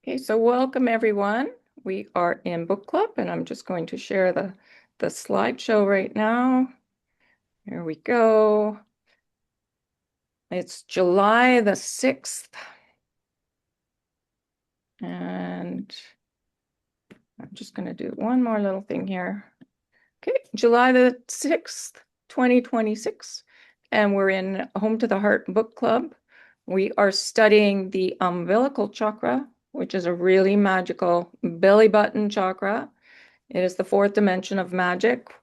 Okay, so welcome everyone. We are in book club, and I'm just going to share the slideshow right now. Here we go. It's July the 6th, and I'm just going to do one more little thing here. Okay, July the 6th, 2026, and we're in Home to the Heart book club. We are studying the umbilical chakra, which is a really magical belly button chakra. It is the fourth dimension of magic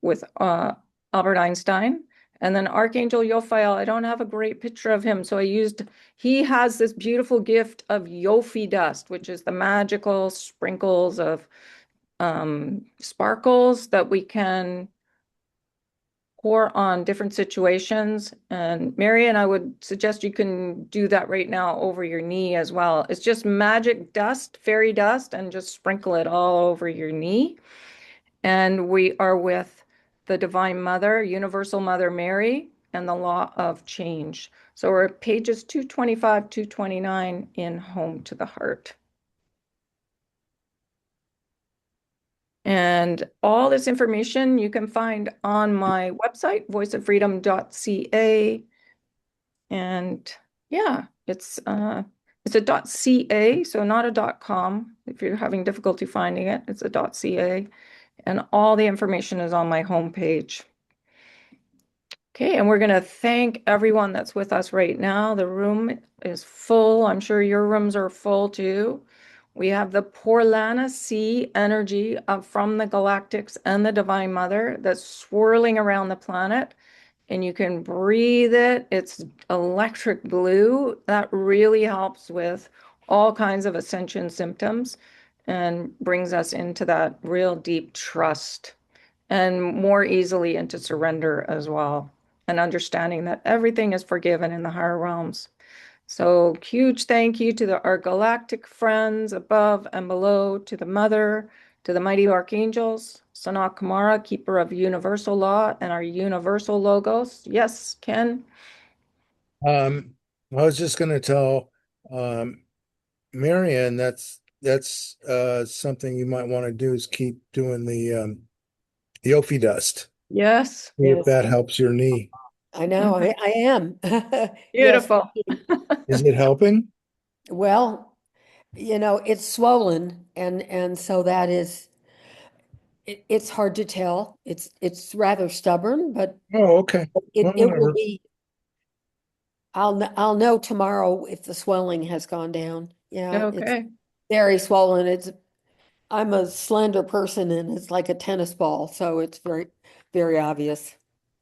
with Albert Einstein. And then Archangel Raphael, I don't have a great picture of him, so he has this beautiful gift of Yofi dust, which is the magical sprinkles of sparkles that we can pour on different situations. And Marian, I would suggest you can do that right now over your knee as well. It's just magic dust, fairy dust, and just sprinkle it all over your knee. And we are with the Divine Mother, Universal Mother Mary, and the Law of Change. So we're at pages 225, 229 in Home to the Heart. And all this information you can find on my website, voiceoffreedom.ca. And yeah, it's a .ca, so not a .com. If you're having difficulty finding it, it's a .ca. And all the information is on my homepage. Okay, and we're going to thank everyone that's with us right now. The room is full. I'm sure your rooms are full too. We have the Porlana Sea energy from the galactics and the Divine Mother that's swirling around the planet, and you can breathe it. It's electric blue. That really helps with all kinds of ascension symptoms and brings us into that real deep trust and more easily into surrender as well, and understanding that everything is forgiven in the higher realms. So huge thank you to our galactic friends above and below, to the Mother, to the mighty archangels, Sanat Kumara, keeper of universal law and our universal logos. Yes, Ken? Um, I was just going to tell Marianne that's something you might want to do is keep doing the Yofi dust. Yes. See if Yes, that helps your knee. I know. Mhm. I am. Yes. Beautiful. Is it helping? Well, it's swollen and so that is it's hard to tell. It's rather stubborn, but Oh, okay. Well, it will whatever. be I'll know tomorrow if the swelling has gone down. Yeah, it's Okay. very swollen. I'm a slender person and it's like a tennis ball, so it's very obvious.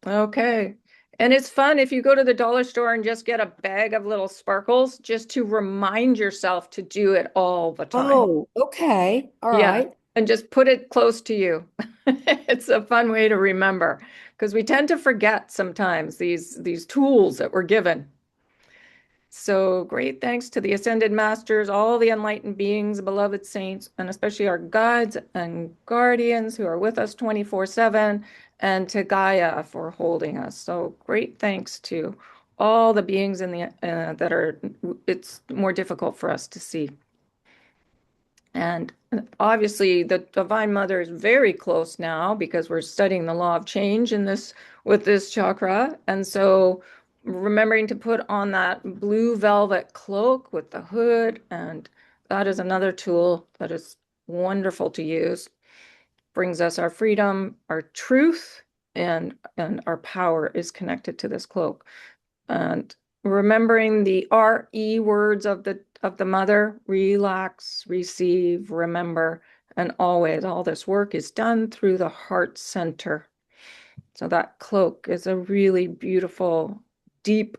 Okay. And it's fun if you go to the dollar store and just get a bag of little sparkles just to remind yourself to do it all the time. Oh, okay. All Yeah. right. And just put it close to you. It's a fun way to remember because we tend to forget sometimes these tools that we're given. So great thanks to the Ascended Masters, all the enlightened beings, beloved saints, and especially our guides and guardians who are with us 24/7, and to Gaia for holding us. So great thanks to all the beings in the that are, it's more difficult for us to see. And obviously, the Divine Mother is very close now because we're studying the law of change in this with this chakra. And so, remembering to put on that blue velvet cloak with the hood, and that is another tool that is wonderful to use. Brings us our freedom, our truth, and our power is connected to this cloak. And remembering the RE words of the mother: relax, receive, remember, and always. All this work is done through the heart center. So that cloak is a really beautiful, deep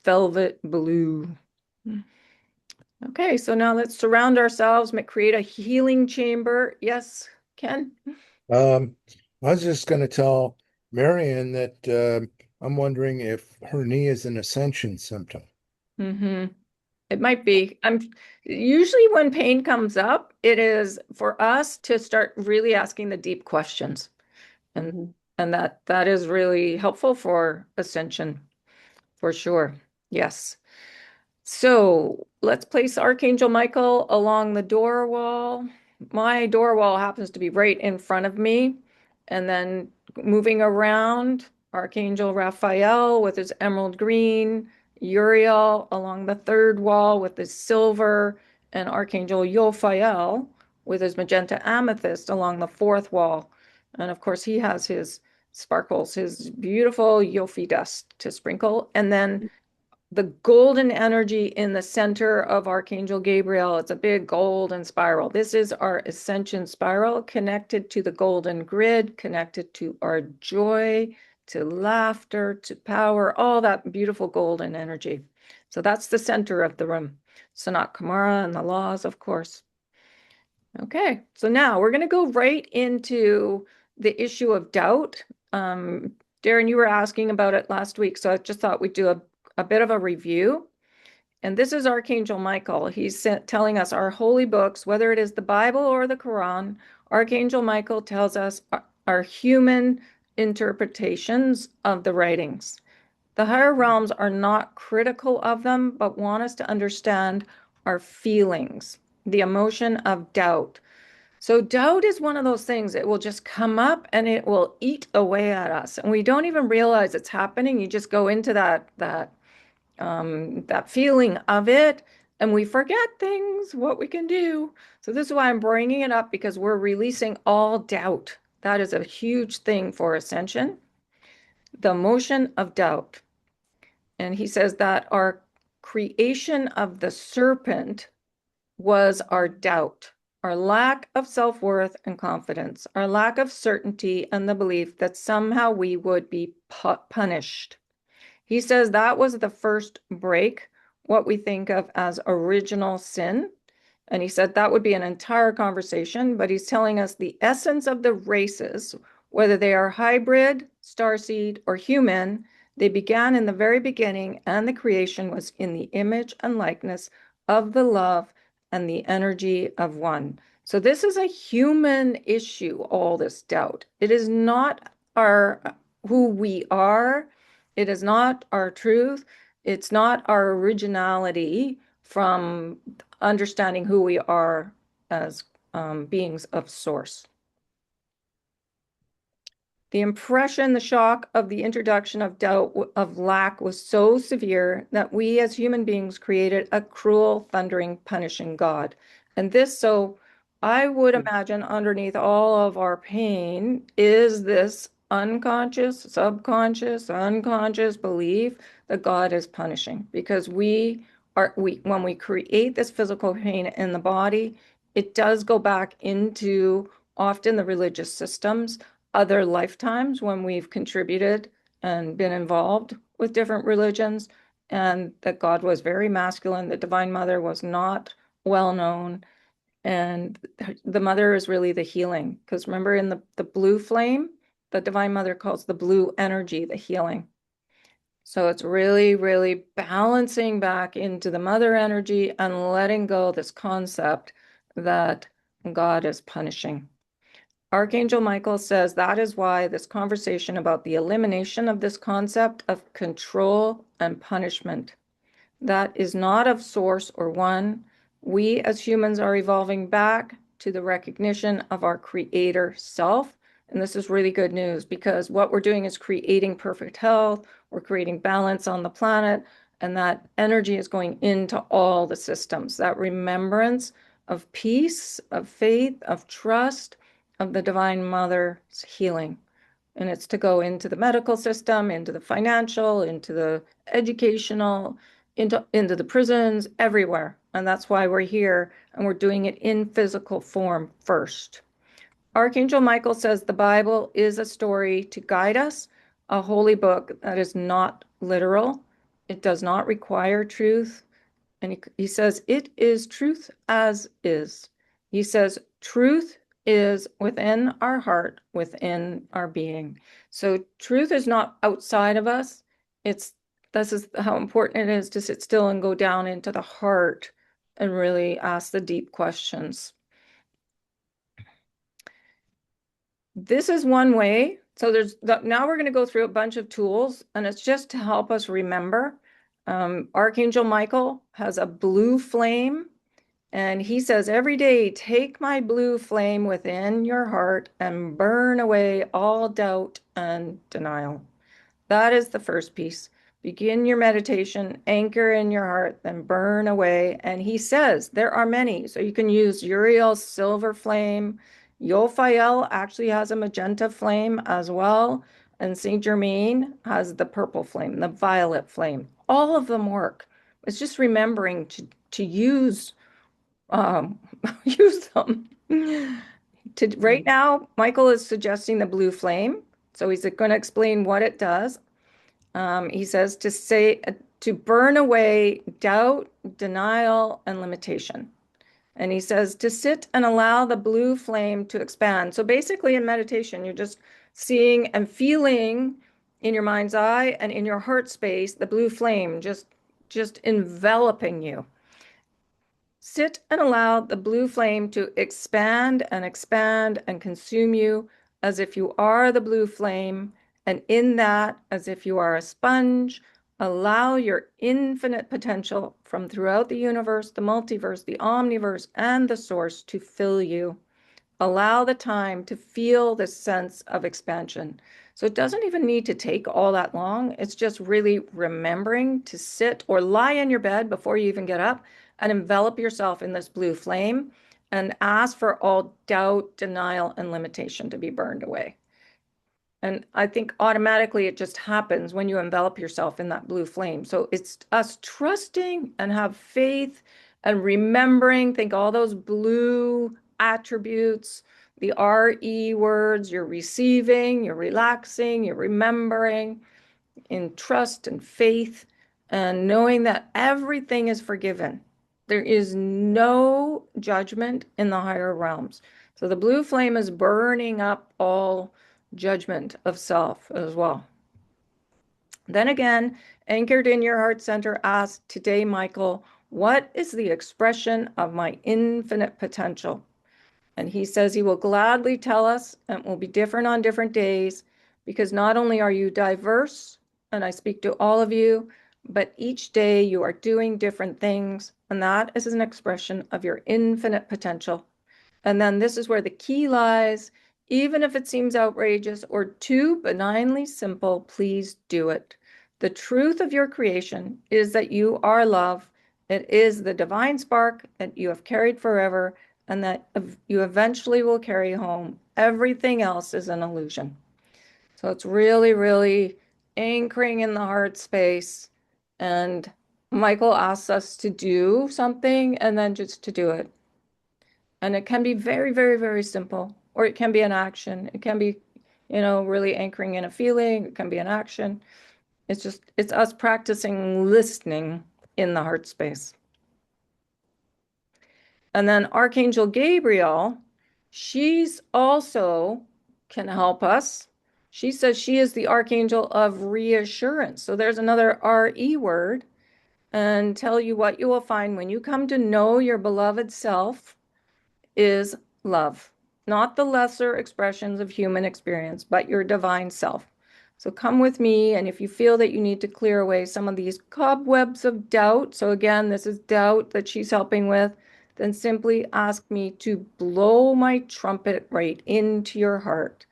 velvet blue. Okay, so now let's surround ourselves, create a healing chamber. Yes, Ken? Um, I was just going to tell Marianne that I'm wondering if her knee is an ascension symptom. Mm-hmm. It might be. I'm usually when pain comes up, it is for us to start really asking the deep questions. And Mhm. and that is really helpful for ascension for sure. Yes. So let's place Archangel Michael along the door wall. My door wall happens to be right in front of me. And then moving around, Archangel Raphael with his emerald green, Uriel along the third wall with his silver, and Archangel Yophael with his magenta amethyst along the fourth wall. And of course, he has his sparkles, his beautiful Yofi dust to sprinkle. And then the golden energy in the center of Archangel Gabriel. It's a big golden spiral. This is our ascension spiral connected to the golden grid, connected to our joy, to laughter, to power, all that beautiful golden energy. So that's the center of the room. Sanat Kumara and the laws, of course. Okay, so now we're going to go right into the issue of doubt. Darren, you were asking about it last week, so I just thought we'd do a bit of a review. And this is Archangel Michael. He's telling us our holy books, whether it is the Bible or the Quran, Archangel Michael tells us our human interpretations of the writings. The higher realms are not critical of them, but want us to understand our feelings, the emotion of doubt. So doubt is one of those things, it will just come up and it will eat away at us. And we don't even realize it's happening. You just go into that feeling of it, and we forget things, what we can do. So this is why I'm bringing it up, because we're releasing all doubt. That is a huge thing for ascension, the emotion of doubt. And he says that our creation of the serpent was our doubt, our lack of self-worth and confidence, our lack of certainty, and the belief that somehow we would be punished. He says that was the first break, what we think of as original sin. And he said that would be an entire conversation, but he's telling us the essence of the races, whether they are hybrid, starseed, or human, they began in the very beginning, and the creation was in the image and likeness of the love and the energy of one. So this is a human issue, all this doubt. It is not who we are. It is not our truth. It's not our originality from understanding who we are as beings of source. The impression, the shock of the introduction of doubt, of lack, was so severe that we as human beings created a cruel, thundering, punishing God. And this, so I would imagine underneath all of our pain is this unconscious, subconscious, unconscious belief that God is punishing, because when we create this physical pain in the body, it does go back into often the religious systems, other lifetimes when we've contributed and been involved with different religions, and that God was very masculine. The Divine Mother was not well known. And the mother is really the healing. Because remember, in the blue flame, the Divine Mother calls the blue energy the healing. So it's really, really balancing back into the mother energy and letting go this concept that God is punishing. Archangel Michael says that is why this conversation about the elimination of this concept of control and punishment, that is not of source or one. We as humans are evolving back to the recognition of our creator self. And this is really good news, because what we're doing is creating perfect health. We're creating balance on the planet. And that energy is going into all the systems, that remembrance of peace, of faith, of trust, of the Divine Mother's healing. And it's to go into the medical system, into the financial, into the educational, into the prisons, everywhere. And that's why we're here, and we're doing it in physical form first. Archangel Michael says the Bible is a story to guide us, a holy book that is not literal. It does not require truth. And he says, it is truth as is. He says, truth is within our heart, within our being. So truth is not outside of us. This is how important it is to sit still and go down into the heart and really ask the deep questions. This is one way. So now we're going to go through a bunch of tools, and it's just to help us remember. Archangel Michael has a blue flame, and he says, every day, take my blue flame within your heart and burn away all doubt and denial. That is the first piece. Begin your meditation, anchor in your heart, then burn away. And he says there are many. So you can use Uriel's silver flame. Yophael actually has a magenta flame as well. And Saint Germain has the purple flame, the violet flame. All of them work. It's just remembering to use um, use them. Right now, Michael is suggesting the blue flame. So he's going to explain what it does. He says to burn away doubt, denial, and limitation. And he says to sit and allow the blue flame to expand. So basically in meditation, you're just seeing and feeling in your mind's eye and in your heart space, the blue flame just enveloping you. Sit and allow the blue flame to expand and consume you as if you are the blue flame. And in that, as if you are a sponge, allow your infinite potential from throughout the universe, the multiverse, the omniverse, and the source to fill you. Allow the time to feel this sense of expansion. So it doesn't even need to take all that long. It's just really remembering to sit or lie in your bed before you even get up and envelop yourself in this blue flame and ask for all doubt, denial, and limitation to be burned away. And I think automatically it just happens when you envelop yourself in that blue flame. So it's us trusting and have faith and remembering, think all those blue attributes, the RE words, you're receiving, you're relaxing, you're remembering in trust and faith and knowing that everything is forgiven. There is no judgment in the higher realms. So the blue flame is burning up all judgment of self as well. Then again, anchored in your heart center, ask today, Michael, what is the expression of my infinite potential? And he says he will gladly tell us, and it will be different on different days, because not only are you diverse, and I speak to all of you, but each day you are doing different things, and that is an expression of your infinite potential. And then this is where the key lies. Even if it seems outrageous or too benignly simple, please do it. The truth of your creation is that you are love. It is the divine spark that you have carried forever and that you eventually will carry home. Everything else is an illusion. So it's really, really anchoring in the heart space. And Michael asks us to do something and then just to do it. And it can be very, very, very simple, or it can be an action. It can be, really anchoring in a feeling. It can be an action. It's us practicing listening in the heart space. And then Archangel Gabrielle, she's also can help us. She says she is the Archangel of reassurance. So there's another RE word, and tell you what you will find when you come to know your beloved self is love, not the lesser expressions of human experience, but your divine self. So come with me, and if you feel that you need to clear away some of these cobwebs of doubt, so again, this is doubt that she's helping with, then simply ask me to blow my trumpet right into your heart.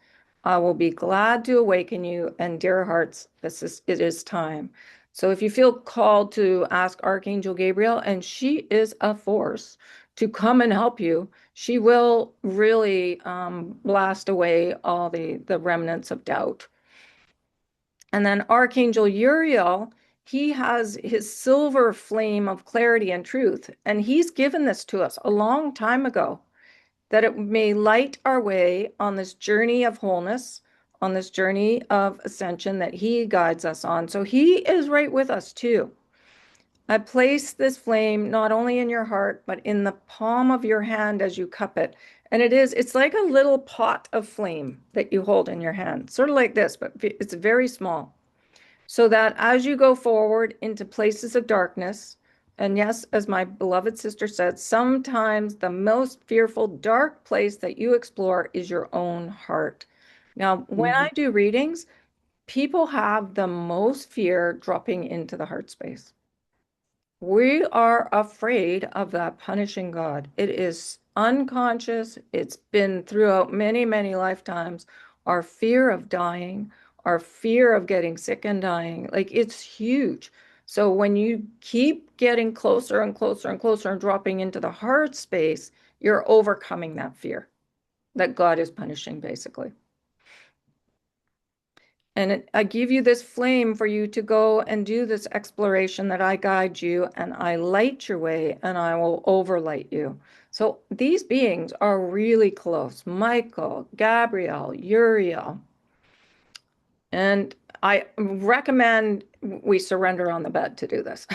I will be glad to awaken you, and dear hearts, it is time. So if you feel called to ask Archangel Gabrielle, and she is a force to come and help you, she will really blast away all the remnants of doubt. And then Archangel Uriel, he has his silver flame of clarity and truth. And he's given this to us a long time ago, that it may light our way on this journey of wholeness, on this journey of ascension that he guides us on. So he is right with us too. I place this flame not only in your heart, but in the palm of your hand as you cup it. And it's like a little pot of flame that you hold in your hand, sort of like this, but it's very small. So that as you go forward into places of darkness, and yes, as my beloved sister said, sometimes the most fearful, dark place that you explore is your own heart. Now, when I do readings, people have the most fear dropping into the heart space. We are afraid of that punishing God. It is unconscious. It's been throughout many, many lifetimes. Our fear of dying, our fear of getting sick and dying, like it's huge. So when you keep getting closer and closer and closer and dropping into the heart space, you're overcoming that fear that God is punishing, basically. And I give you this flame for you to go and do this exploration that I guide you and I light your way and I will overlight you. So these beings are really close. Michael, Gabrielle, Uriel. And I recommend we surrender on the bed to do this.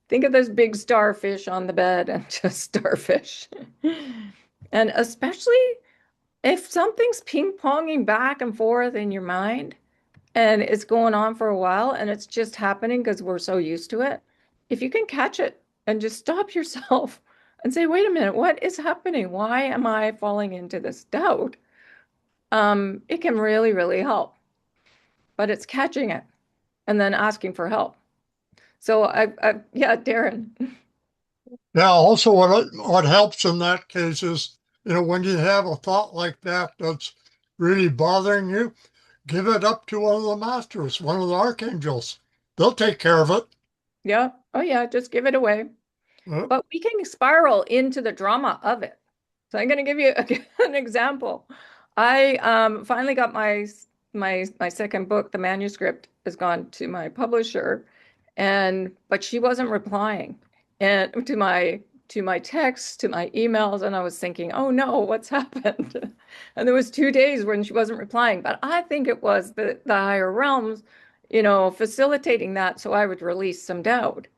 Think of this big starfish on the bed and just starfish. And especially if something's ping-ponging back and forth in your mind, and it's going on for a while and it's just happening because we're so used to it. If you can catch it and just stop yourself and say, wait a minute, what is happening? Why am I falling into this doubt? It can really, really help. But it's catching it and then asking for help. So yeah, Darren. Yeah, also what helps in that case is, when you have a thought like that that's really bothering you, give it up to one of the masters, one of the archangels. They'll take care of it. Yeah. Oh yeah, just give it away. Uh, But we can spiral into the drama of it. So I'm going to give you an example. I finally got my second book. The manuscript has gone to my publisher, but she wasn't replying and to my texts, to my emails, and I was thinking, oh no, what's happened? And there was 2 days when she wasn't replying. But I think it was the higher realms, facilitating that so I would release some doubt.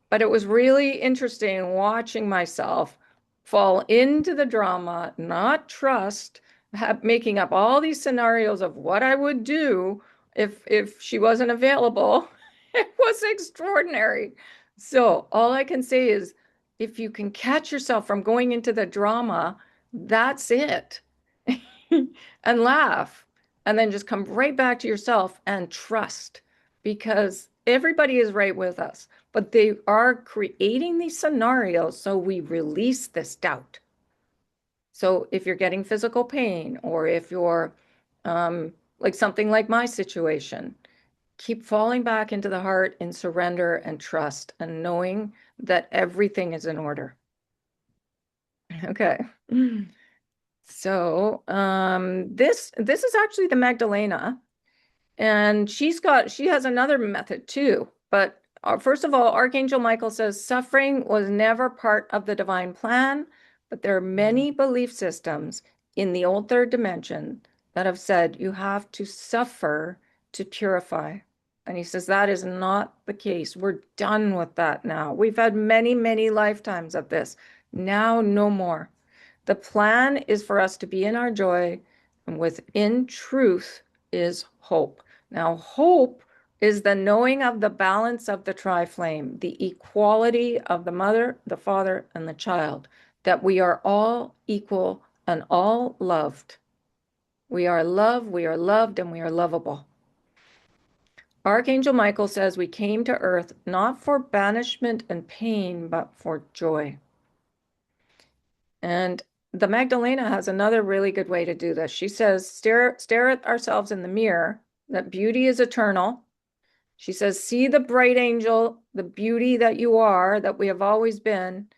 But it was really interesting watching myself fall into the drama, not trust, making up all these scenarios of what I would do if she wasn't available. It was extraordinary. So all I can say is if you can catch yourself from going into the drama, that's it. And laugh, and then just come right back to yourself and trust because everybody is right with us, but they are creating these scenarios so we release this doubt. So if you're getting physical pain or if you're like something like my situation, keep falling back into the heart in surrender and trust and knowing that everything is in order. Okay. So this is actually the Magdalena. And she has another method too. But first of all, Archangel Michael says suffering was never part of the divine plan, but there are many belief systems in the old third dimension that have said you have to suffer to purify. And he says that is not the case. We're done with that now. We've had many, many lifetimes of this. Now, no more. The plan is for us to be in our joy, and within truth is hope. Now, hope is the knowing of the balance of the tri-flame, the equality of the mother, the father, and the child, that we are all equal and all loved. We are loved, and we are lovable. Archangel Michael says we came to earth not for banishment and pain, but for joy. And the Magdalena has another really good way to do this. She says, stare at ourselves in the mirror, that beauty is eternal. She says, see the bright angel, the beauty that you are, that we have always been.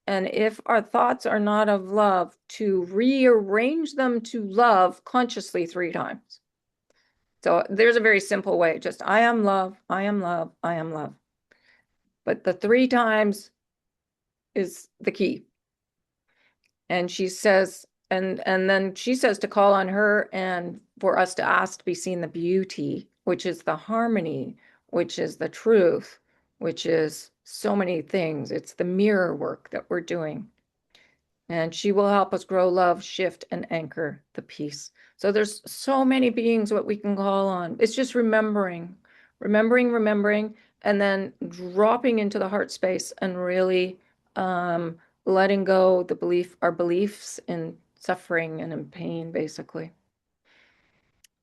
And if our thoughts are not of love, to rearrange them to love consciously 3 times. So there's a very simple way. Just, I am love, I am love, I am love. But the 3 times is the key. And she says, and then she says to call on her and for us to ask to be seen the beauty, which is the harmony, which is the truth, which is so many things. It's the mirror work that we're doing. And she will help us grow love, shift, and anchor the peace. So there's so many beings what we can call on. It's just remembering, and then dropping into the heart space and really letting go our beliefs in suffering and in pain, basically.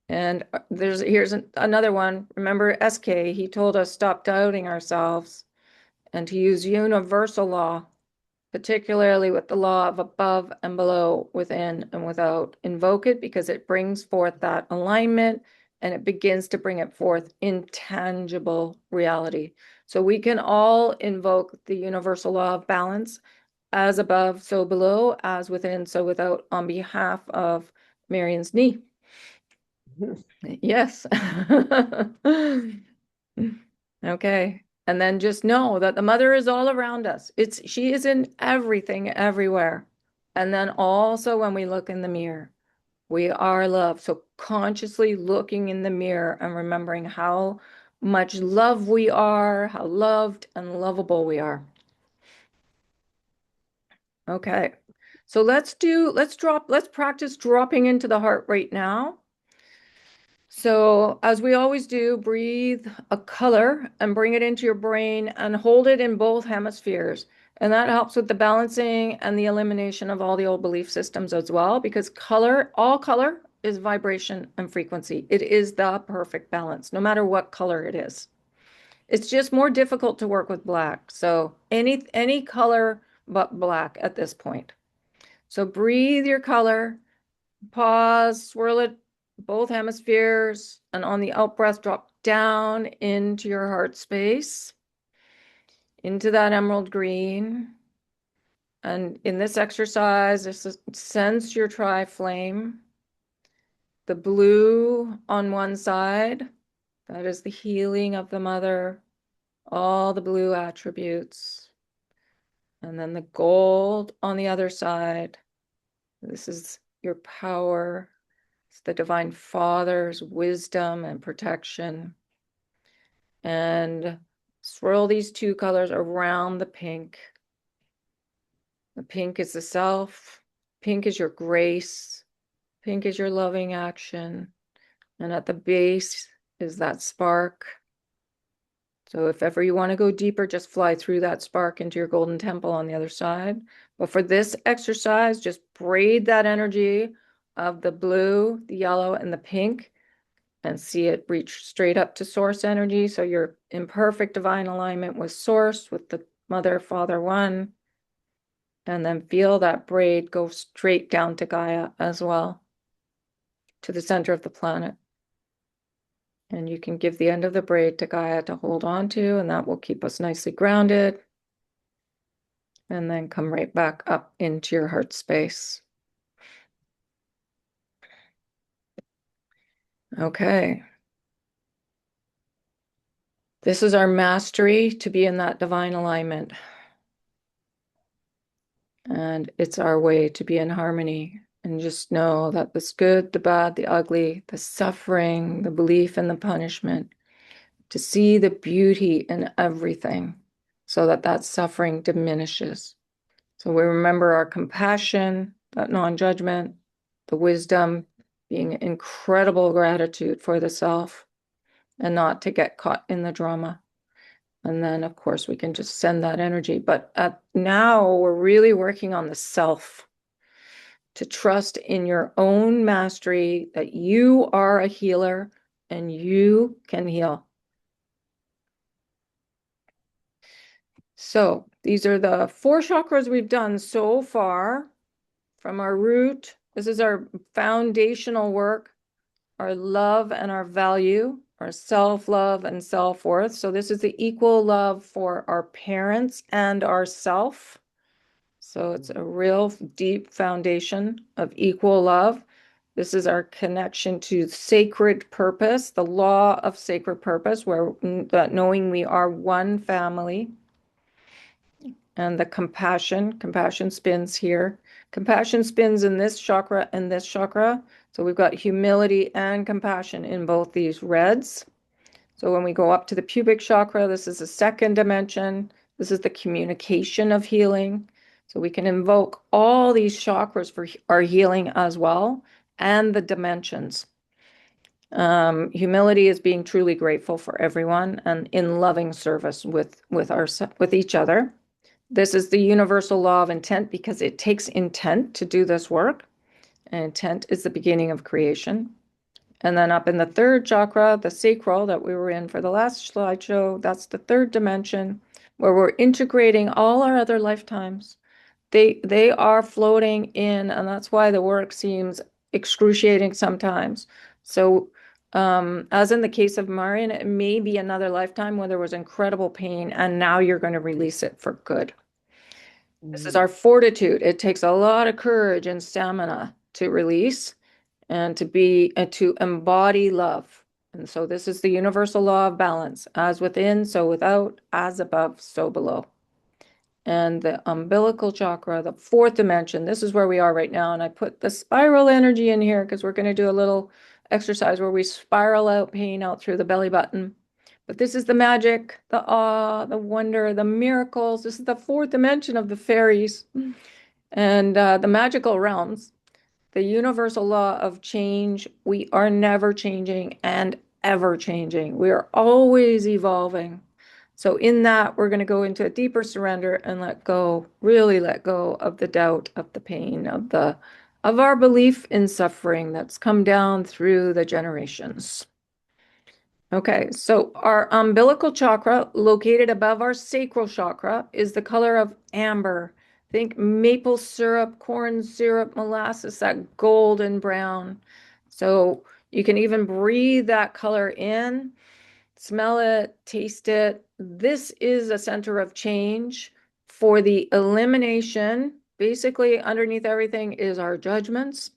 And here's another one. Remember SK, he told us stop doubting ourselves. and to use universal law, particularly with the law of above and below, within and without. Invoke it because it brings forth that alignment, and it begins to bring it forth in tangible reality. So we can all invoke the universal law of balance, as above, so below, as within, so without, on behalf of Marion's knee. Yes. Okay. And then just know that the mother is all around us. She is in everything, everywhere. And then also when we look in the mirror, we are loved. So consciously looking in the mirror and remembering how much love we are, how loved and lovable we are. Okay. So let's practice dropping into the heart right now. So as we always do, breathe a color and bring it into your brain and hold it in both hemispheres. And that helps with the balancing and the elimination of all the old belief systems as well, because all color is vibration and frequency. It is the perfect balance, no matter what color it is. It's just more difficult to work with black. So any color but black at this point. So breathe your color, pause, swirl it both hemispheres, and on the out breath, drop down into your heart space, into that emerald green. And in this exercise, sense your tri-flame. The blue on one side, that is the healing of the mother, all the blue attributes. And then the gold on the other side. This is your power. It's the Divine Father's wisdom and protection. And swirl these two colors around the pink. The pink is the self. Pink is your grace. Pink is your loving action. And at the base is that spark. So if ever you want to go deeper, just fly through that spark into your golden temple on the other side. But for this exercise, just braid that energy of the blue, the yellow, and the pink, and see it reach straight up to source energy. So you're in perfect divine alignment with source, with the mother, father one. And then feel that braid go straight down to Gaia as well, to the center of the planet. And you can give the end of the braid to Gaia to hold on to, and that will keep us nicely grounded. And then come right back up into your heart space. Okay. This is our mastery to be in that divine alignment. And it's our way to be in harmony. And just know that the good, the bad, the ugly, the suffering, the belief, and the punishment, to see the beauty in everything so that that suffering diminishes. So we remember our compassion, that non-judgment, the wisdom, being incredible gratitude for the self, and not to get caught in the drama. And then, of course, we can just send that energy. But now we're really working on the self, to trust in your own mastery that you are a healer and you can heal. So these are the 4 chakras we've done so far. From our root, this is our foundational work, our love and our value, our self-love and self-worth. So this is the equal love for our parents and ourself. So it's a real deep foundation of equal love. This is our connection to sacred purpose, the law of sacred purpose, where that knowing we are one family. And the compassion spins here. Compassion spins in this chakra and this chakra. So we've got humility and compassion in both these reds. So when we go up to the pubic chakra, this is the second dimension. This is the communication of healing. So we can invoke all these chakras for our healing as well, and the dimensions. Humility is being truly grateful for everyone and in loving service with each other. This is the universal law of intent, because it takes intent to do this work. And intent is the beginning of creation. And then up in the third chakra, the sacral that we were in for the last slideshow, that's the third dimension. where we're integrating all our other lifetimes. They are floating in, and that's why the work seems excruciating sometimes. So, as in the case of Marion, it may be another lifetime where there was incredible pain, and now you're going to release it for good. This is our fortitude. It takes a lot of courage and stamina to release and to embody love. And so this is the universal law of balance, as within, so without, as above, so below. And the umbilical chakra, the fourth dimension, this is where we are right now. And I put the spiral energy in here because we're going to do a little exercise where we spiral out pain out through the belly button. But this is the magic, the awe, the wonder, the miracles. This is the fourth dimension of the fairies and the magical realms. The universal law of change. We are never changing and ever changing. We are always evolving. So in that, we're going to go into a deeper surrender and let go, really let go of the doubt, of the pain, of our belief in suffering that's come down through the generations. Okay, so our umbilical chakra, located above our sacral chakra, is the color of amber. Think maple syrup, corn syrup, molasses, that golden brown. So you can even breathe that color in, smell it, taste it. This is a center of change for the elimination. Basically, underneath everything is our judgments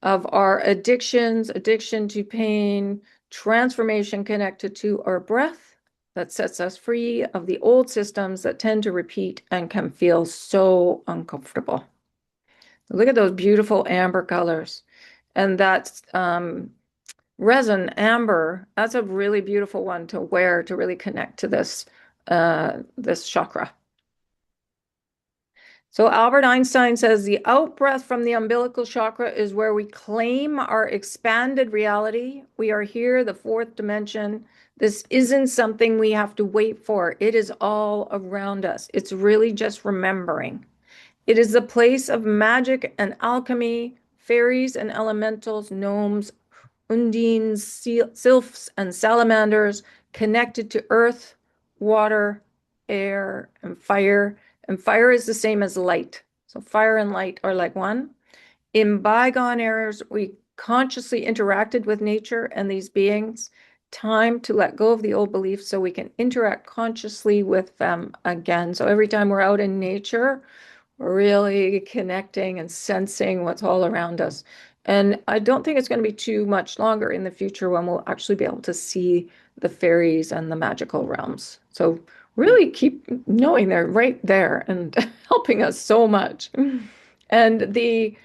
of our addictions, addiction to pain, transformation connected to our breath that sets us free of the old systems that tend to repeat and can feel so uncomfortable. Look at those beautiful amber colors. And that's resin, amber, that's a really beautiful one to wear to really connect to this chakra. So Albert Einstein says the out-breath from the umbilical chakra is where we claim our expanded reality. We are here, the fourth dimension. This isn't something we have to wait for. It is all around us. It's really just remembering. It is the place of magic and alchemy, fairies and elementals, gnomes, undines, sylphs, and salamanders connected to earth, water, air, and fire. And fire is the same as light. So fire and light are like one. In bygone eras, we consciously interacted with nature and these beings. Time to let go of the old beliefs so we can interact consciously with them again. So every time we're out in nature, we're really connecting and sensing what's all around us. And I don't think it's going to be too much longer in the future when we'll actually be able to see the fairies and the magical realms. So really keep knowing they're right there and helping us so much. And the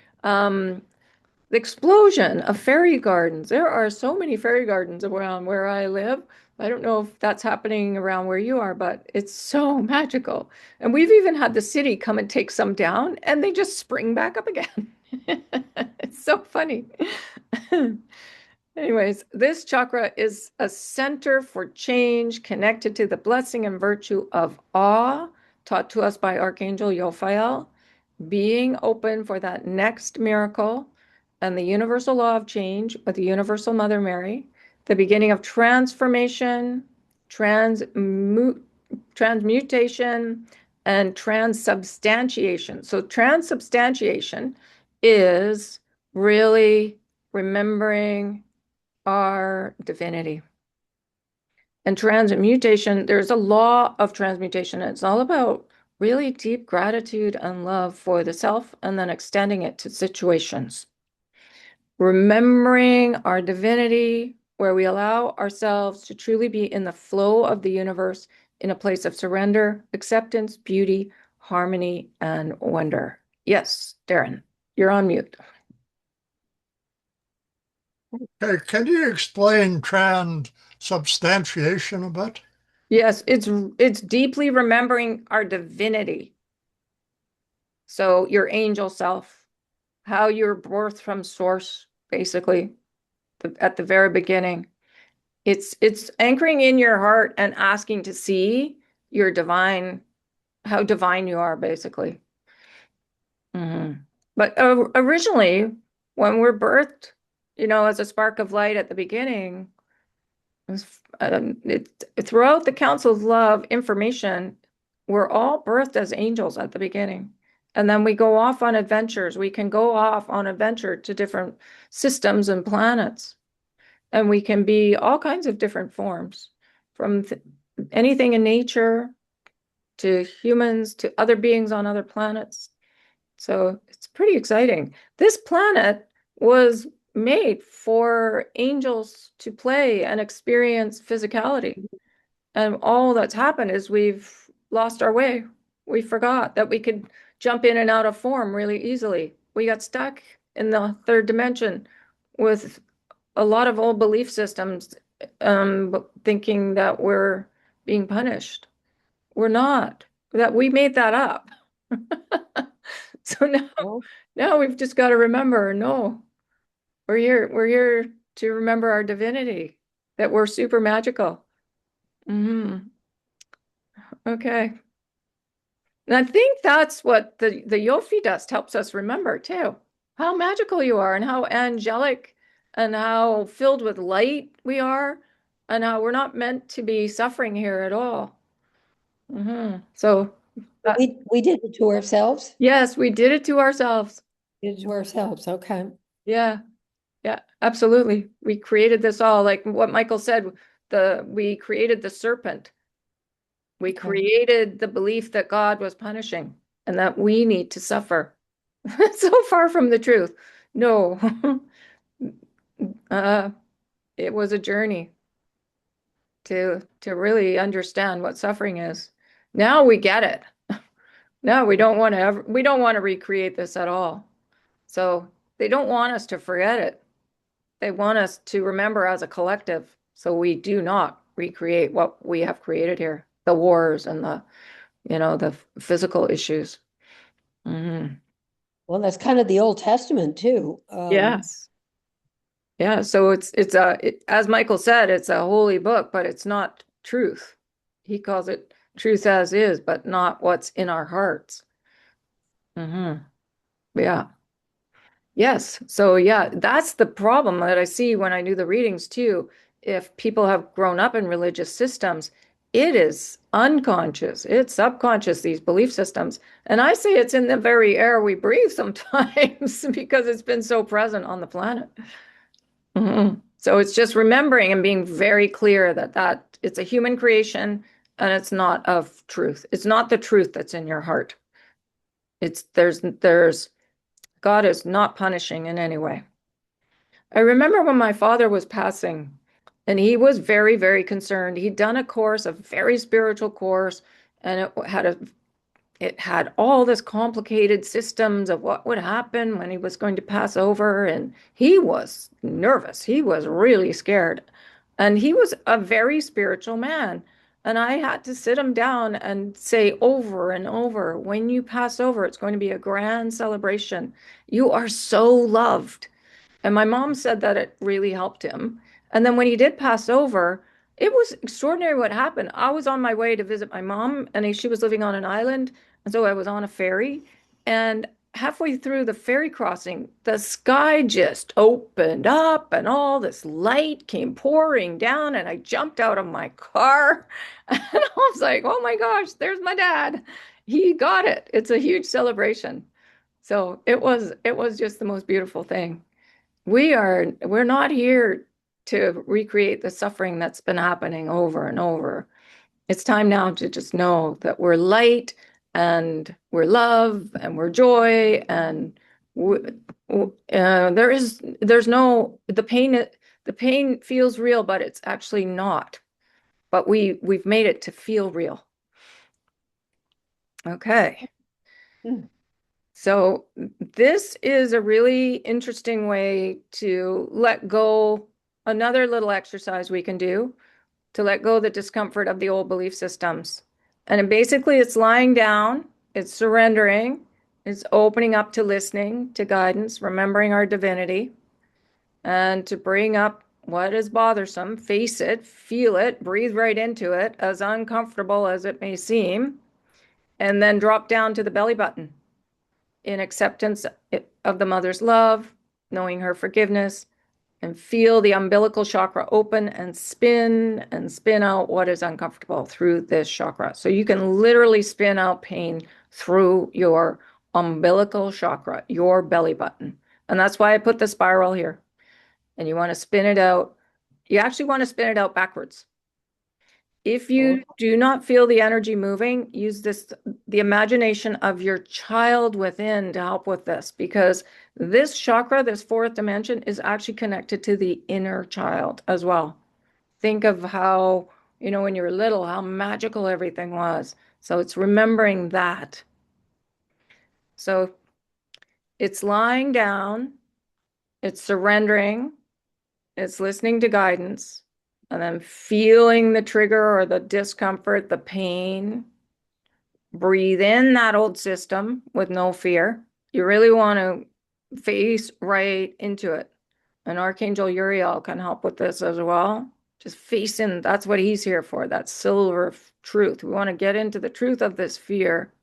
explosion of fairy gardens. There are so many fairy gardens around where I live. I don't know if that's happening around where you are, but it's so magical. And we've even had the city come and take some down and they just spring back up again. It's so funny. Anyways, this chakra is a center for change connected to the blessing and virtue of awe taught to us by Archangel Michael, being open for that next miracle and the universal law of change with the universal Mother Mary, the beginning of transformation, transmutation, and transubstantiation. So transubstantiation is really remembering our divinity. And transmutation, there's a law of transmutation. It's all about really deep gratitude and love for the self and then extending it to situations. Remembering our divinity, where we allow ourselves to truly be in the flow of the universe in a place of surrender, acceptance, beauty, harmony, and wonder. Yes, Darren, you're on mute. Hey, can you explain transubstantiation a bit? Yes, it's deeply remembering our divinity. So your angel self, how you're birthed from source, basically, at the very beginning. It's anchoring in your heart and asking to see your divine, how divine you are, basically. But originally, when we're birthed, as a spark of light at the beginning, throughout the Council of Love information, we're all birthed as angels at the beginning. And then we go off on adventures. We can go off on adventure to different systems and planets. And we can be all kinds of different forms, from anything in nature to humans to other beings on other planets. So it's pretty exciting. This planet was made for angels to play and experience physicality. And all that's happened is we've lost our way. We forgot that we could jump in and out of form really easily. We got stuck in the third dimension with a lot of old belief systems, thinking that we're being punished. We're not. That we made that up. So now we've just got to remember, no, we're here to remember our divinity, that we're super magical. Okay. And I think that's what the Yofi dust helps us remember too. How magical you are and how angelic and how filled with light we are, and how we're not meant to be suffering here at all. So We did it to ourselves. yes, we did it to ourselves. Did it to ourselves. Okay. Yeah. Yeah, absolutely. We created this all, like what Michael said, we created the serpent. We Okay. created the belief that God was punishing and that we need to suffer. So far from the truth. No. It was a journey to really understand what suffering is. Now we get it. No, we don't want to recreate this at all. So they don't want us to forget it. They want us to remember as a collective, so we do not recreate what we have created here, the wars and the physical issues. Well, that's kind of the Old Testament too. Yes. Yeah, so as Michael said, it's a holy book, but it's not truth. He calls it truth as is, but not what's in our hearts. Yeah. Yes. So yeah, that's the problem that I see when I do the readings too. If people have grown up in religious systems, it is unconscious, it's subconscious, these belief systems. And I say it's in the very air we breathe sometimes because it's been so present on the planet. So it's just remembering and being very clear that it's a human creation and it's not of truth. It's not the truth that's in your heart. There's God is not punishing in any way. I remember when my father was passing, and he was very, very concerned. He'd done a course, a very spiritual course, and it had all this complicated systems of what would happen when he was going to pass over, and he was nervous. He was really scared. And he was a very spiritual man. And I had to sit him down and say over and over, when you pass over, it's going to be a grand celebration. You are so loved. And my mom said that it really helped him. And then when he did pass over, it was extraordinary what happened. I was on my way to visit my mom, and she was living on an island. And so I was on a ferry. And halfway through the ferry crossing, the sky just opened up and all this light came pouring down. And I jumped out of my car. And I was like, oh my gosh, there's my dad. He got it. It's a huge celebration. So it was just the most beautiful thing. We're not here to recreate the suffering that's been happening over and over. It's time now to just know that we're light and we're love and we're joy, and there's no the pain feels real, but it's actually not. But we've made it to feel real. Okay. So this is a really interesting way to let go. Another little exercise we can do to let go the discomfort of the old belief systems. And basically it's lying down, it's surrendering, it's opening up to listening, to guidance, remembering our divinity, and to bring up what is bothersome, face it, feel it, breathe right into it, as uncomfortable as it may seem, and then drop down to the belly button in acceptance of the mother's love, knowing her forgiveness, and feel the umbilical chakra open and spin out what is uncomfortable through this chakra. So you can literally spin out pain through your umbilical chakra, your belly button. And that's why I put the spiral here. And you want to spin it out. You actually want to spin it out backwards. If you do not feel the energy moving, use the imagination of your child within to help with this, because this chakra, this fourth dimension, is actually connected to the inner child as well. Think of how, when you were little, how magical everything was. So it's remembering that. So it's lying down, it's surrendering, it's listening to guidance, and then feeling the trigger or the discomfort, the pain. Breathe in that old system with no fear. You really want to face right into it. And Archangel Uriel can help with this as well. Just face in, that's what he's here for, that silver truth. We want to get into the truth of this fear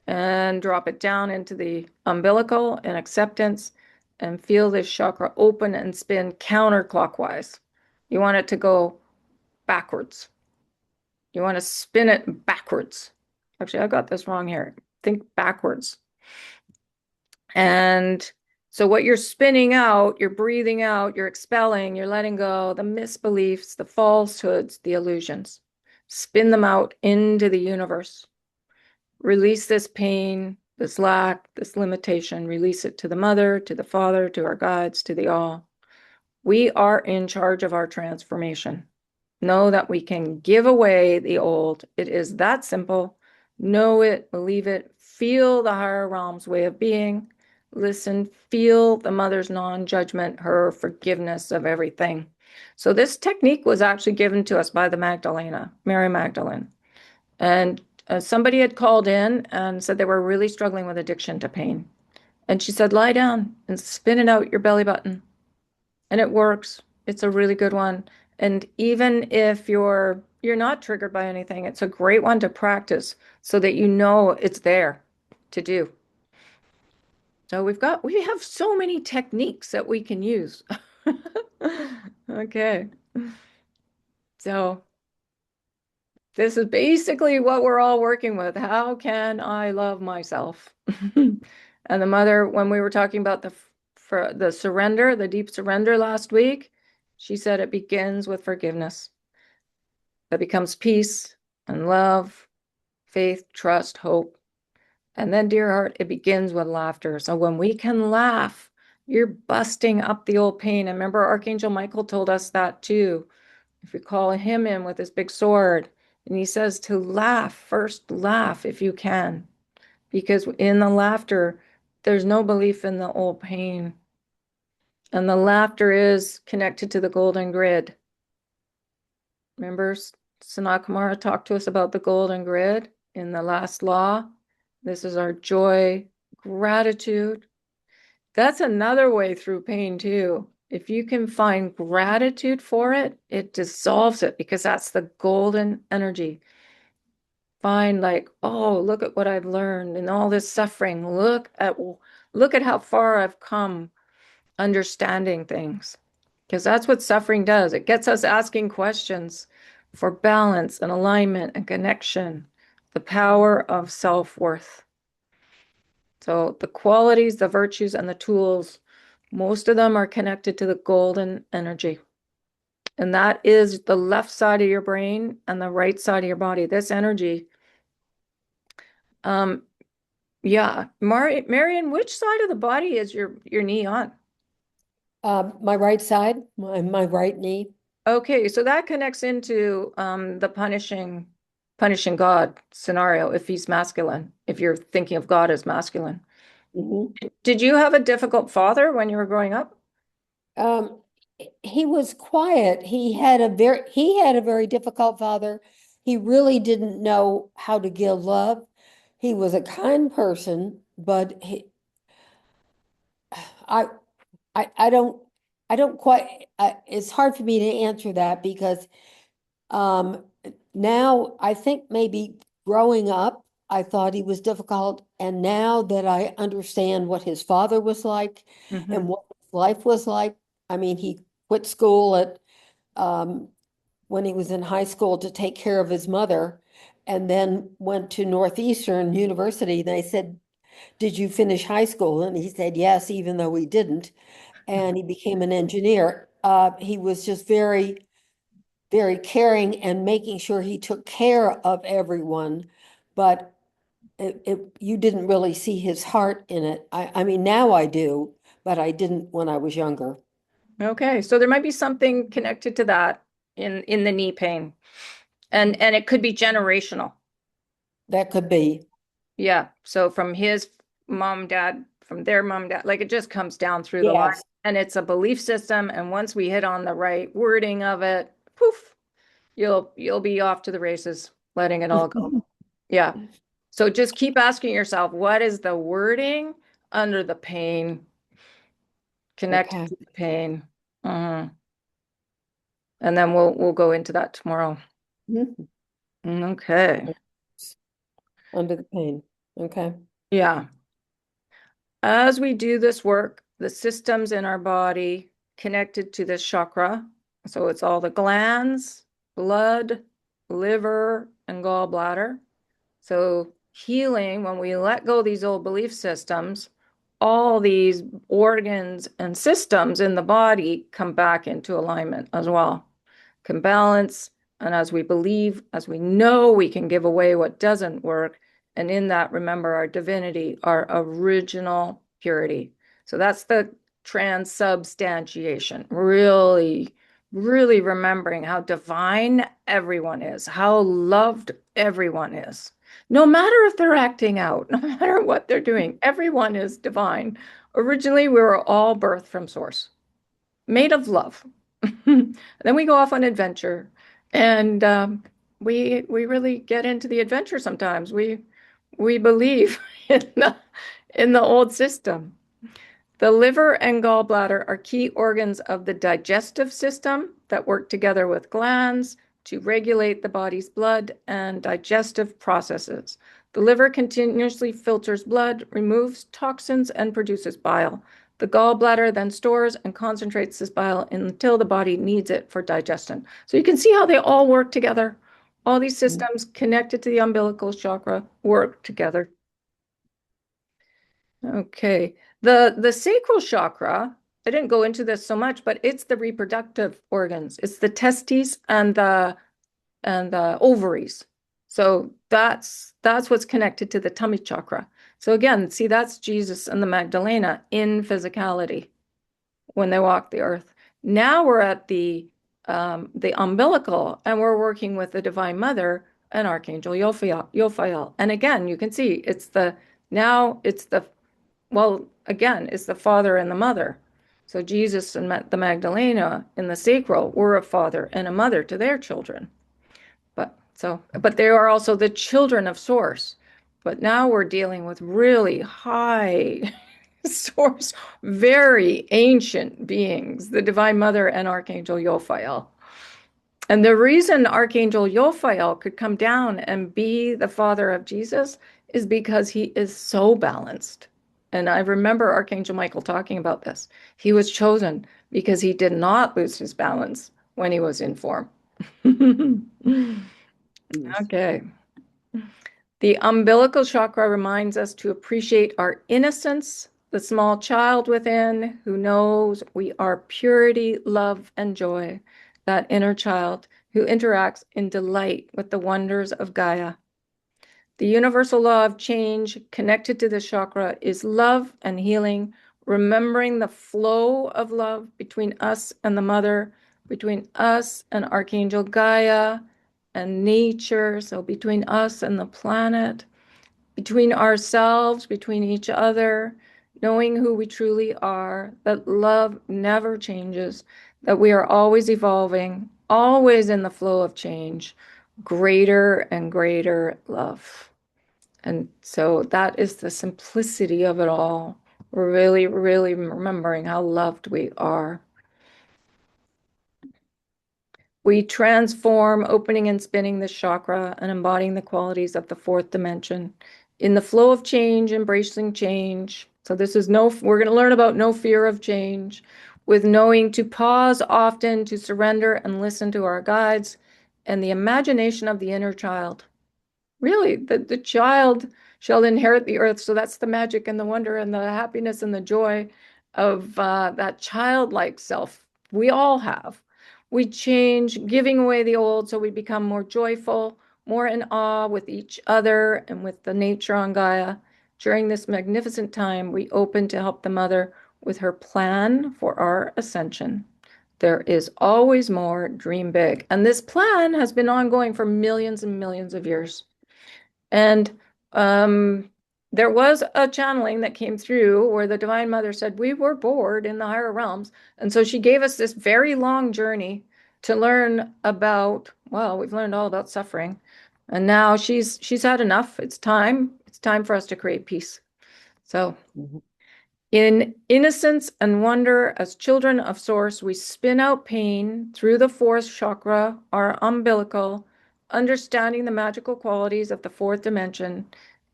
and drop it down into the umbilical in acceptance and feel this chakra open and spin counterclockwise. You want it to go backwards. You want to spin it backwards. Actually, I got this wrong here. Think backwards. And so what you're spinning out, you're breathing out, you're expelling, you're letting go, the misbeliefs, the falsehoods, the illusions. Spin them out into the universe. Release this pain, this lack, this limitation. Release it to the mother, to the father, to our guides, to the all. We are in charge of our transformation. Know that we can give away the old. It is that simple. Know it, believe it, feel the higher realm's way of being. Listen, feel the mother's non-judgment, her forgiveness of everything. So this technique was actually given to us by the Magdalena, Mary Magdalene. And somebody had called in and said they were really struggling with addiction to pain. And she said, lie down and spin it out your belly button. And it works. It's a really good one. And even if you're not triggered by anything, it's a great one to practice so that you know it's there to do. So we have so many techniques that we can use. Okay. So this is basically what we're all working with. How can I love myself? And the mother, when we were talking about the surrender, the deep surrender last week, she said it begins with forgiveness. That becomes peace and love, faith, trust, hope. And then, dear heart, it begins with laughter. So when we can laugh, you're busting up the old pain. And remember, Archangel Michael told us that too. If you call him in with his big sword, and he says to laugh, first laugh if you can. Because in the laughter, there's no belief in the old pain. And the laughter is connected to the golden grid. Remember, Sanat Kumara talked to us about the golden grid in the last law. This is our joy, gratitude. That's another way through pain too. If you can find gratitude for it, it dissolves it because that's the golden energy. Find like, oh, look at what I've learned and all this suffering. Look at how far I've come understanding things. Because that's what suffering does. It gets us asking questions for balance and alignment and connection, the power of self-worth. So the qualities, the virtues, and the tools, most of them are connected to the golden energy. And that is the left side of your brain and the right side of your body. This energy. Yeah. Marion, which side of the body is your knee on? My right side, my right knee. Okay, so that connects into the punishing God scenario if he's masculine, if you're thinking of God as masculine. Did you have a difficult father when you were growing up? He was quiet. He had a very difficult father. He really didn't know how to give love. He was a kind person, but I don't quite, it's hard for me to answer that because now I think maybe growing up, I thought he was difficult. And now that I understand what his father was like and what his life was like, I mean, he quit school at when he was in high school to take care of his mother, and then went to Northeastern University. They said, "Did you finish high school?" And he said, "Yes," even though he didn't. And he became an engineer. He was just very, very caring and making sure he took care of everyone. But you didn't really see his heart in it. I mean, now I do, but I didn't when I was younger. Okay, so there might be something connected to that in the knee pain. And it could be generational. That could be. Yeah. So from his mom, dad, from their mom, dad, like it just comes down through the line. Yes. And it's a belief system. And once we hit on the right wording of it, poof, you'll be off to the races, letting it all go. Yeah. So just keep asking yourself, what is the wording under the pain, connected Okay. to the pain? Mhm. And then we'll go into that tomorrow. Mhm. Okay. Under the pain. Okay. Yeah. As we do this work, the systems in our body connected to this chakra, so it's all the glands, blood, liver, and gallbladder. So healing, when we let go of these old belief systems, all these organs and systems in the body come back into alignment as well, can balance. And as we believe, as we know, we can give away what doesn't work. And in that, remember our divinity, our original purity. So that's the transubstantiation, really, really remembering how divine everyone is, how loved everyone is. No matter if they're acting out, no matter what they're doing, everyone is divine. Originally, we were all birthed from source, made of love. Then we go off on adventure, and we really get into the adventure sometimes. We believe in the old system. The liver and gallbladder are key organs of the digestive system that work together with glands to regulate the body's blood and digestive processes. The liver continuously filters blood, removes toxins, and produces bile. The gallbladder then stores and concentrates this bile until the body needs it for digestion. So you can see how they all work together. All these systems connected to the umbilical chakra work together. Okay. The sacral chakra, I didn't go into this so much, but it's the reproductive organs. It's the testes and the ovaries. So that's what's connected to the tummy chakra. So again, see, that's Jesus and the Magdalena in physicality when they walk the earth. Now we're at the umbilical, and we're working with the Divine Mother and Archangel Jophiel. And again, you can see it's the well, again, it's the father and the mother. So Jesus and the Magdalena in the sacral were a father and a mother to their children. But they are also the children of Source. But now we're dealing with really high Source, very ancient beings, the Divine Mother and Archangel Jophiel. And the reason Archangel Jophiel could come down and be the father of Jesus is because he is so balanced. And I remember Archangel Michael talking about this. He was chosen because he did not lose his balance when he was in form. Okay. The umbilical chakra reminds us to appreciate our innocence, the small child within who knows we are purity, love, and joy, that inner child who interacts in delight with the wonders of Gaia. The universal law of change connected to this chakra is love and healing, remembering the flow of love between us and the mother, between us and Archangel Gaia and nature, so between us and the planet, between ourselves, between each other, knowing who we truly are, that love never changes, that we are always evolving, always in the flow of change, greater and greater love. And so that is the simplicity of it all. We're really, really remembering how loved we are. We transform, opening and spinning the chakra and embodying the qualities of the fourth dimension. In the flow of change, embracing change. So this is we're going to learn about no fear of change. with knowing to pause often, to surrender and listen to our guides, and the imagination of the inner child. Really, the child shall inherit the earth. So that's the magic and the wonder and the happiness and the joy of that childlike self we all have. We change, giving away the old, so we become more joyful, more in awe with each other and with the nature on Gaia. During this magnificent time, we open to help the mother with her plan for our ascension. There is always more, dream big. And this plan has been ongoing for millions and millions of years. And there was a channeling that came through where the Divine Mother said, we were bored in the higher realms. And so she gave us this very long journey to learn about, well, we've learned all about suffering. And now she's had enough. It's time. It's time for us to create peace. So in innocence and wonder, as children of Source, we spin out pain through the fourth chakra, our umbilical, understanding the magical qualities of the fourth dimension,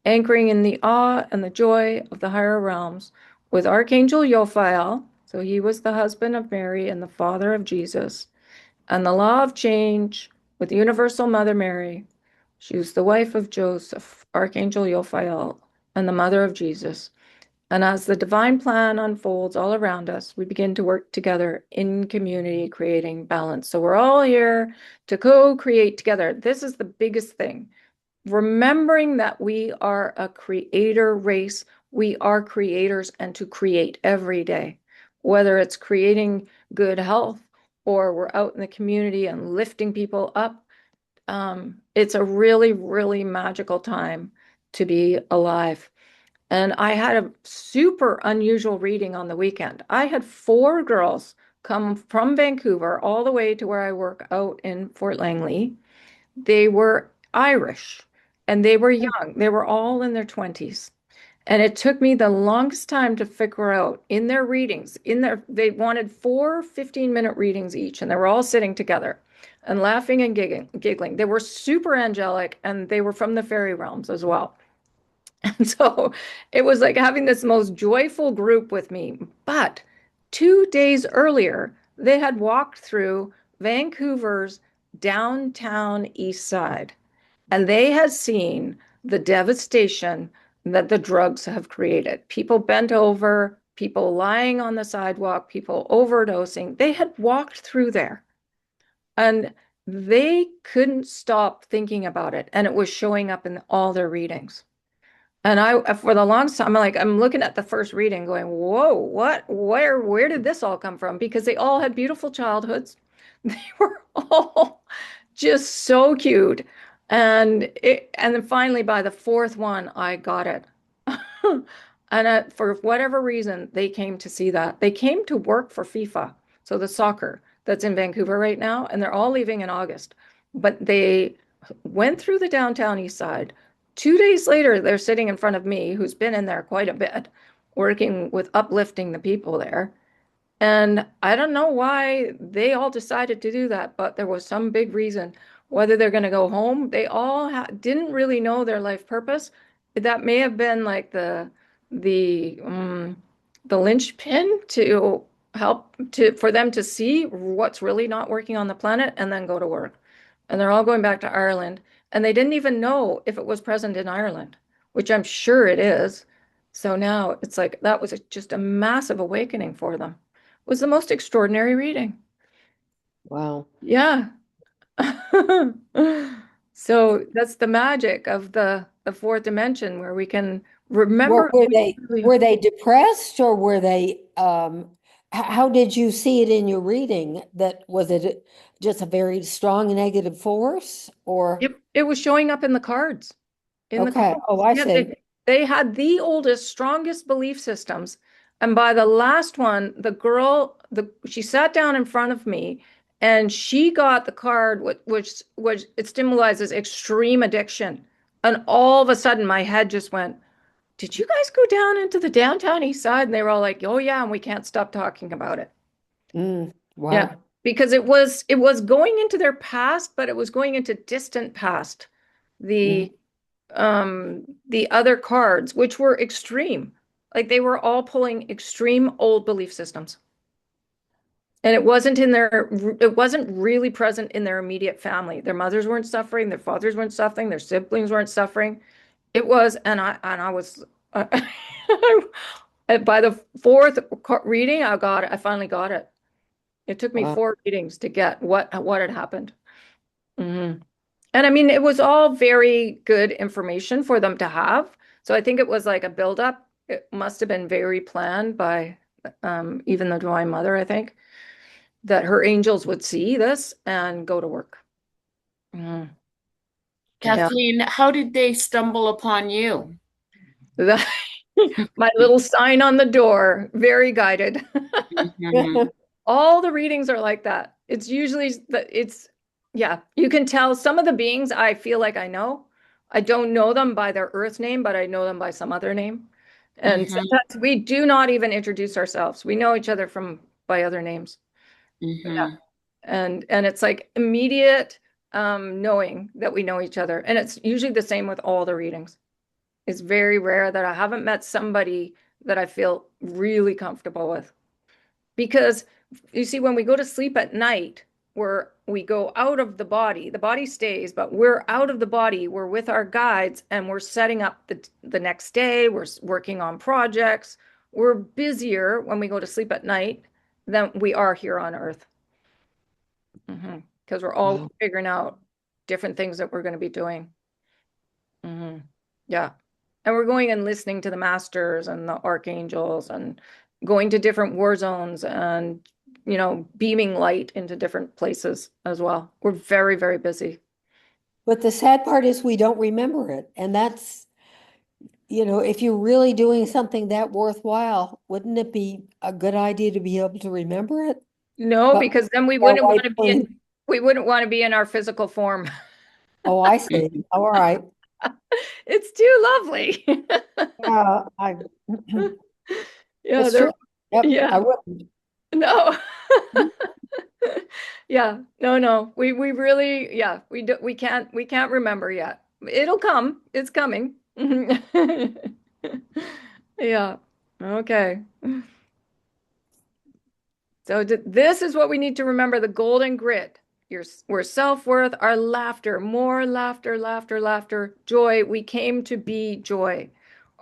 anchoring in the awe and the joy of the higher realms with Archangel Michael. So he was the husband of Mary and the father of Jesus, and the law of change with Universal Mother Mary. She was the wife of Joseph, Archangel Michael, and the mother of Jesus. And as the divine plan unfolds all around us, we begin to work together in community, creating balance. So we're all here to co-create together. This is the biggest thing. Remembering that we are a creator race, we are creators, and to create every day, whether it's creating good health or we're out in the community and lifting people up. It's a really, really magical time to be alive. And I had a super unusual reading on the weekend. I had 4 girls come from Vancouver all the way to where I work out in Fort Langley. They were Irish and they were young. They were all in their 20s. And it took me the longest time to figure out in their readings, they wanted 4 15-minute readings each, and they were all sitting together and laughing and giggling. They were super angelic, and they were from the fairy realms as well. And so it was like having this most joyful group with me. But 2 days earlier, they had walked through Vancouver's downtown east side, and they had seen the devastation that the drugs have created. People bent over, people lying on the sidewalk, people overdosing. They had walked through there, and they couldn't stop thinking about it. And it was showing up in all their readings. And for the longest time, I'm looking at the first reading going, whoa, where did this all come from? Because they all had beautiful childhoods. They were all just so cute. And then finally by the 4th one, I got it. And for whatever reason, they came to see that. They came to work for FIFA, so the soccer that's in Vancouver right now, and they're all leaving in August. But they went through the downtown east side. 2 days later, they're sitting in front of me, who's been in there quite a bit, working with uplifting the people there. And I don't know why they all decided to do that, but there was some big reason. Whether they're going to go home, they all didn't really know their life purpose. That may have been like the linchpin to help for them to see what's really not working on the planet and then go to work. And they're all going back to Ireland. And they didn't even know if it was present in Ireland, which I'm sure it is. So now it's like that was just a massive awakening for them. It was the most extraordinary reading. Wow. Yeah. So that's the magic of the fourth dimension where we can remember. Were they depressed, or were they how did you see it in your reading? That was it just a very strong negative force, or It was showing up in the cards. okay. Oh, I see. They had the oldest, strongest belief systems. And by the last one, the girl, she sat down in front of me and she got the card, which it symbolizes extreme addiction. And all of a sudden, my head just went, did you guys go down into the downtown east side? And they were all like, oh, yeah, and we can't stop talking about it. Wow. Yeah, because it was going into their past, but it was going into distant past. The other cards, which were extreme, like they were all pulling extreme old belief systems. And it wasn't really present in their immediate family. Their mothers weren't suffering, their fathers weren't suffering, their siblings weren't suffering. It was, and I was, by the fourth reading, I finally got it. It took me Wow. 4 readings to get what had happened. Mhm. And I mean, it was all very good information for them to have. So I think it was like a buildup. It must have been very planned by even the Divine Mother, I think, that her angels would see this and go to work. Mhm. Yeah. Kathleen, how did they stumble upon you? My little sign on the door, very guided. Mhm, All the readings are like that. It's usually yeah, you can tell some of the beings I feel like I know. I don't know them by their earth name, but I know them by some other name. And mhm, sometimes we do not even introduce ourselves. We know each other by other names. Yeah. mhm. And it's like immediate knowing that we know each other. And it's usually the same with all the readings. It's very rare that I haven't met somebody that I feel really comfortable with. Because you see, when we go to sleep at night, we go out of the body stays, but we're out of the body, we're with our guides, and we're setting up the next day, we're working on projects. We're busier when we go to sleep at night than we are here on Earth. Because we're all Wow. figuring out different things that we're going to be doing. Yeah. And we're going and listening to the masters and the archangels and going to different war zones and, beaming light into different places as well. We're very, very busy. But the sad part is we don't remember it. And that's, if you're really doing something that worthwhile, wouldn't it be a good idea to be able to remember it? No, But because then our wife wouldn't- we wouldn't want to be in our physical form. Oh, I see. All right. It's too lovely. Yeah, Yeah, it's true. Yep, I yeah, wouldn't. no. Yeah, no. We really, yeah, we can't remember yet. It'll come. It's coming. Yeah. Okay. So this is what we need to remember, the golden grid. We're self-worth, our laughter, more laughter, laughter, laughter, joy. We came to be joy.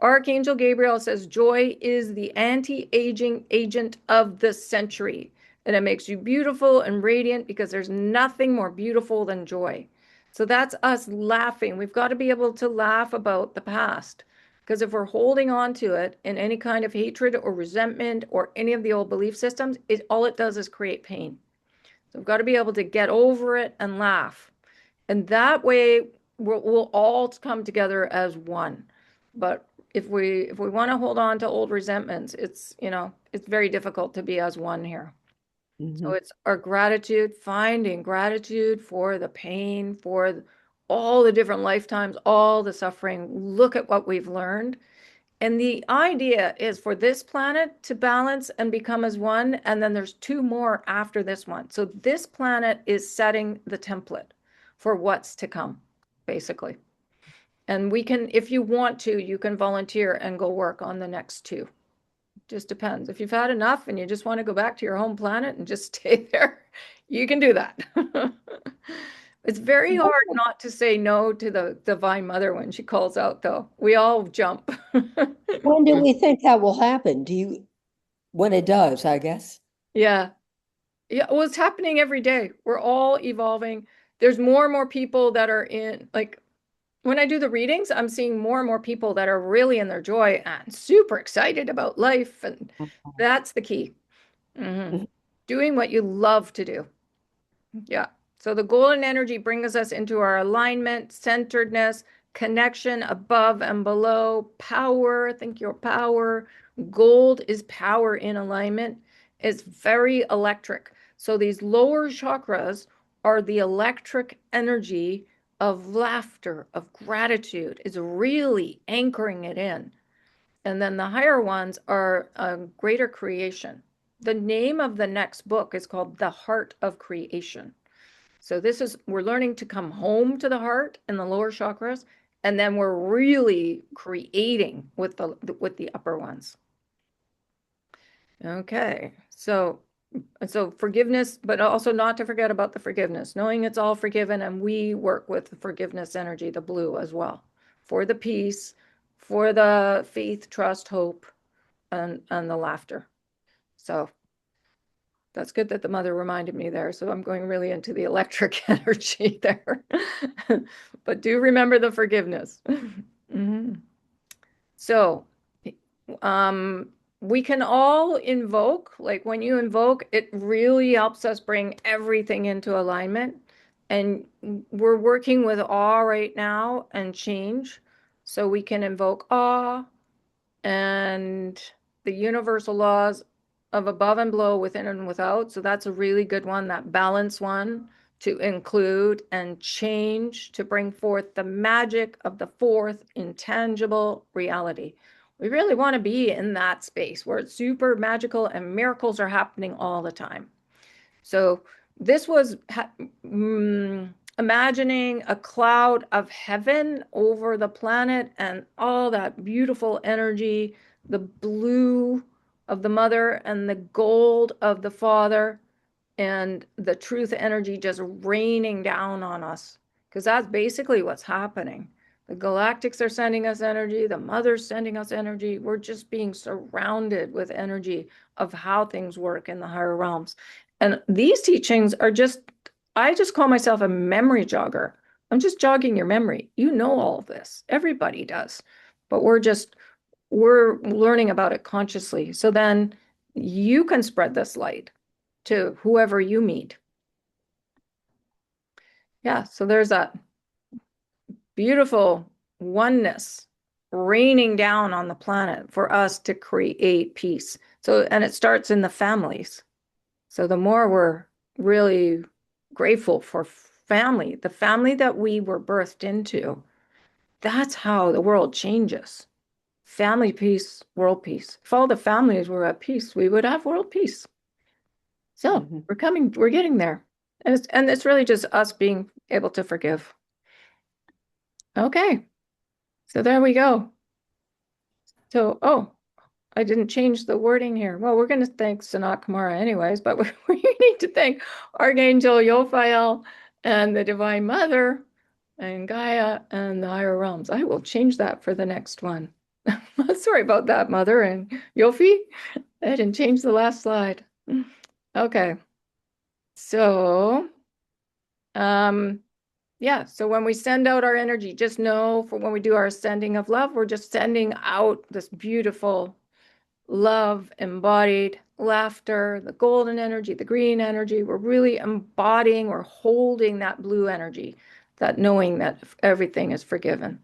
Archangel Gabriel says joy is the anti-aging agent of the century. And it makes you beautiful and radiant because there's nothing more beautiful than joy. So that's us laughing. We've got to be able to laugh about the past. Because if we're holding on to it in any kind of hatred or resentment or any of the old belief systems, all it does is create pain. So we've got to be able to get over it and laugh. And that way we'll all come together as one. But if we want to hold on to old resentments, it's very difficult to be as one here. So Mhm. it's our gratitude, finding gratitude for the pain, for all the different lifetimes, all the suffering. Look at what we've learned. And the idea is for this planet to balance and become as one, and then there's 2 more after this one. So this planet is setting the template for what's to come, basically. And if you want to, you can volunteer and go work on the next 2. Just depends. If you've had enough and you just want to go back to your home planet and just stay there, you can do that. It's very hard not to say no to the Divine Mother when she calls out, though. We all jump. When do we think that will happen? When it does, I guess. Yeah. Yeah. Well, it's happening every day. We're all evolving. There's more and more people that are like, when I do the readings, I'm seeing more and more people that are really in their joy and super excited about life. And that's the key. Mhm. Mhm. Doing what you love to do. Yeah. So the golden energy brings us into our alignment, centeredness, connection above and below, power. Think your power. Gold is power in alignment. It's very electric. So these lower chakras are the electric energy of laughter, of gratitude, is really anchoring it in. And then the higher ones are a greater creation. The name of the next book is called The Heart of Creation. So we're learning to come home to the heart and the lower chakras, and then we're really creating with the upper ones. Okay, so And so forgiveness, but also not to forget about the forgiveness, knowing it's all forgiven. And we work with the forgiveness energy, the blue as well, for the peace, for the faith, trust, hope, and the laughter. So that's good that the mother reminded me there. So I'm going really into the electric energy there. But do remember the forgiveness. Mhm. So we can all invoke, like when you invoke, it really helps us bring everything into alignment. And we're working with awe right now and change. So we can invoke awe and the universal laws of above and below, within and without. So that's a really good one, that balance one, to include and change, to bring forth the magic of the fourth intangible reality. We really want to be in that space where it's super magical and miracles are happening all the time. So this was imagining a cloud of heaven over the planet and all that beautiful energy, the blue of the mother and the gold of the father, and the truth energy just raining down on us. Because that's basically what's happening. The galactics are sending us energy, the mother's sending us energy. We're just being surrounded with energy of how things work in the higher realms. And these teachings are just, I just call myself a memory jogger. I'm just jogging your memory. You know all of this. Everybody does. But we're learning about it consciously. So then you can spread this light to whoever you meet. Yeah, so there's that beautiful oneness raining down on the planet for us to create peace. So, and it starts in the families. So the more we're really grateful for family, the family that we were birthed into, that's how the world changes. Family peace, world peace. If all the families were at peace, we would have world peace. So we're getting there. And it's really just us being able to forgive. Okay. So there we go. So, I didn't change the wording here. Well, we're going to thank Sanat Kumara anyways, but we need to thank Archangel Yophael and the Divine Mother and Gaia and the higher realms. I will change that for the next one. Sorry about that, Mother and Yofi. I didn't change the last slide. Okay. So, yeah, so when we send out our energy, just know for when we do our sending of love, we're just sending out this beautiful love, embodied laughter, the golden energy, the green energy. We're really embodying or holding that blue energy, that knowing that everything is forgiven.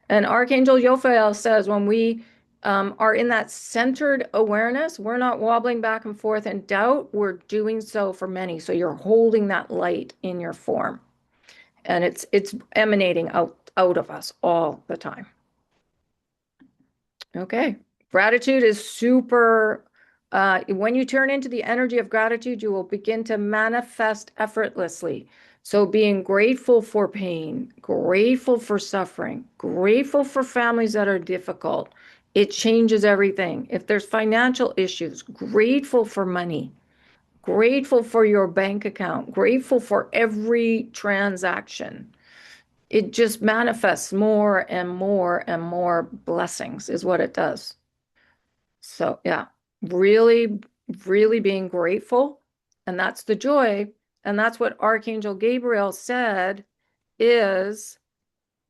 And Archangel Yophael says when we are in that centered awareness, we're not wobbling back and forth in doubt. We're doing so for many. So you're holding that light in your form. And it's emanating out of us all the time. Okay. Gratitude is super, when you turn into the energy of gratitude, you will begin to manifest effortlessly. So being grateful for pain, grateful for suffering, grateful for families that are difficult, it changes everything. If there's financial issues, grateful for money, grateful for your bank account, grateful for every transaction. It just manifests more and more and more blessings is what it does. So yeah, really, really being grateful. And that's the joy. And that's what Archangel Gabrielle said is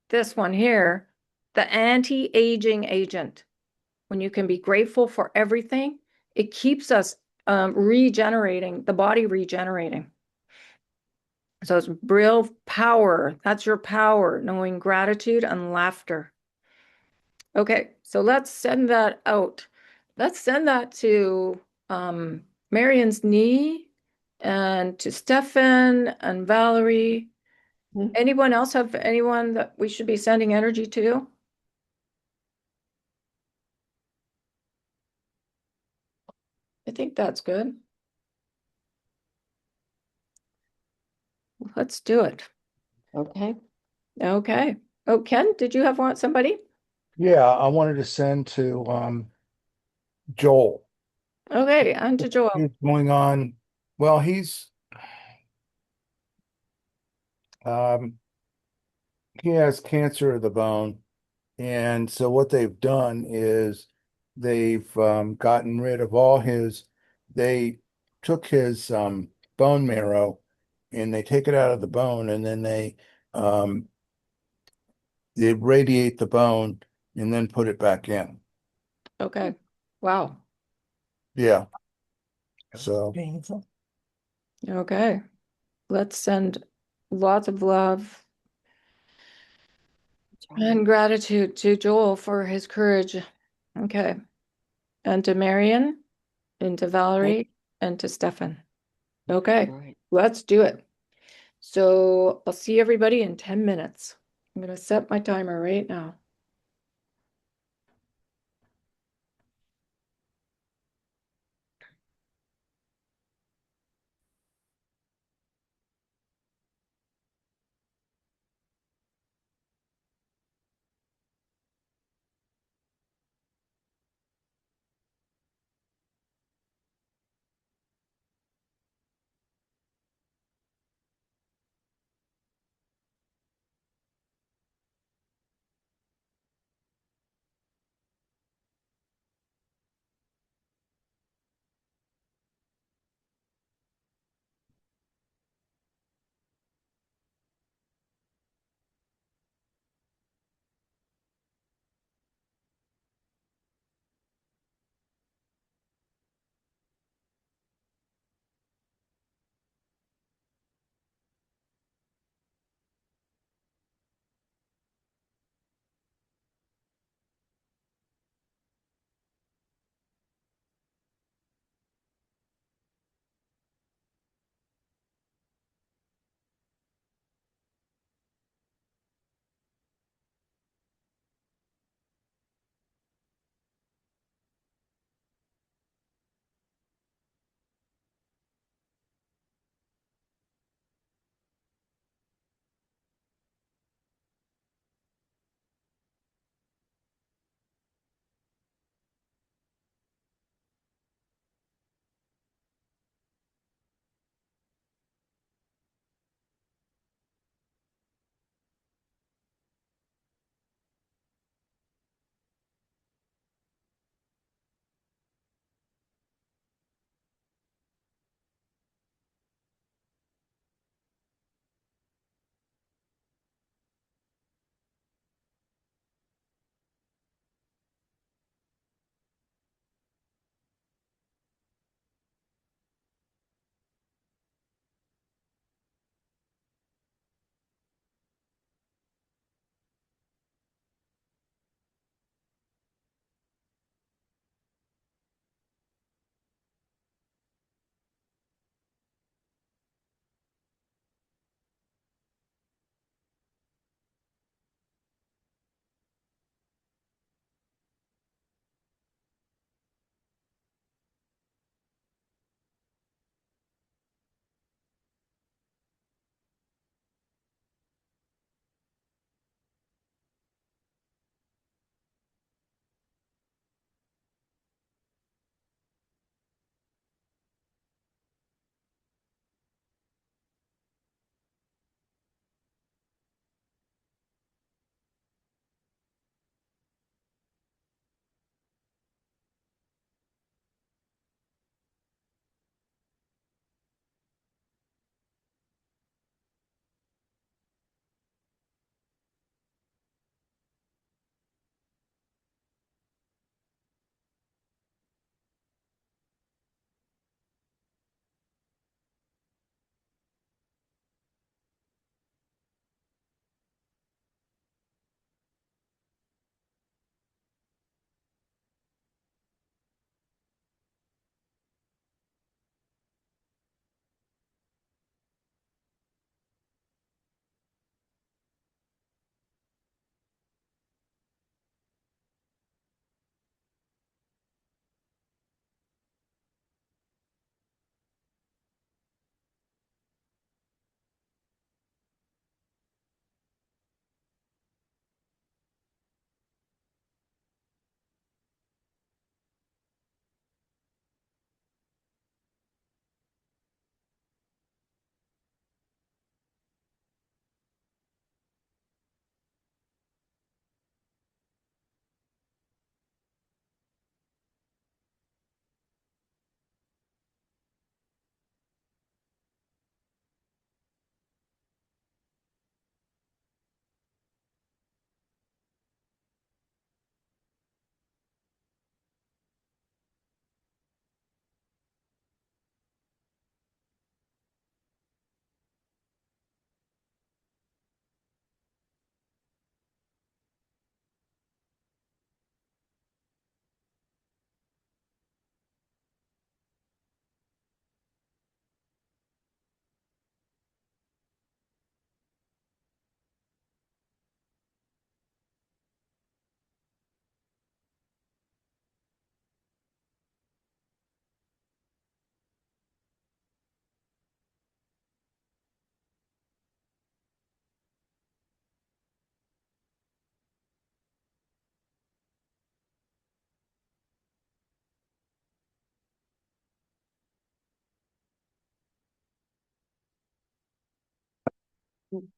this one here, the anti-aging agent. When you can be grateful for everything, it keeps us regenerating, the body regenerating. So it's real power. That's your power, knowing gratitude and laughter. Okay, so let's send that out. Let's send that to Marion's knee and to Stefan and Valerie. Anyone else have anyone that we should be sending energy to? I think that's good. Let's do it. Okay. Okay. Oh, Ken, did you want somebody? Yeah, I wanted to send to Joel. Okay, on to Joel. He's going on. Well, um, he has cancer of the bone. And so what they've done is they've gotten rid of they took his bone marrow and they take it out of the bone and then um, they radiate the bone and then put it back in. Okay. Wow. Yeah. So Painful. Okay. Let's send lots of love and gratitude to Joel for his courage. Okay. And to Marion, and to Valerie, and to Stefan. Okay, Right. let's do it. So I'll see everybody in 10 minutes. I'm going to set my timer right now. There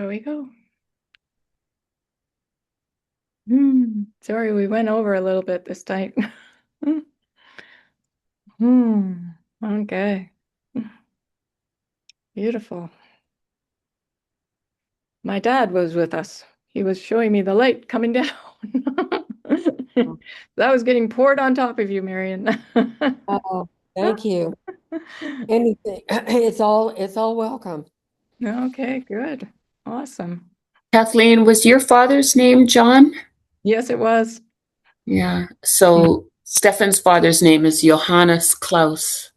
we go. Sorry, we went over a little bit this time. Okay. Beautiful. My dad was with us. He was showing me the light coming down. That was getting poured on top of you, Marion. Oh, thank you. Anything, it's all welcome. Okay, good. Awesome. Kathleen, was your father's name John? Yes, it was. Yeah. So Stefan's father's name is Johannes Klaus.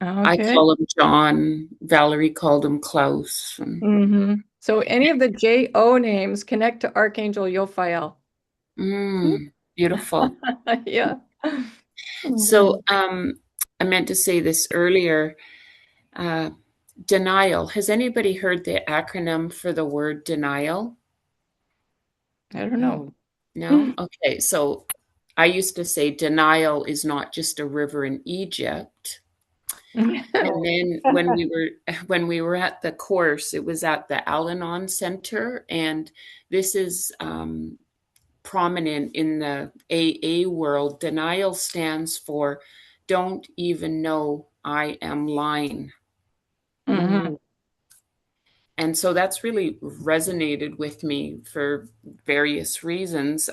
I Okay. call him John. Valerie called him Klaus. So any of the JO names connect to Archangel Jophiel. Beautiful. Yeah. So I meant to say this earlier. Denial. Has anybody heard the acronym for the word denial? I don't know. No? Okay. So I used to say denial is not just a river in Egypt. And then when we were at the course, it was at the Al-Anon Center, and this is prominent in the AA world. Denial stands for don't even know I am lying. And so that's really resonated with me for various reasons.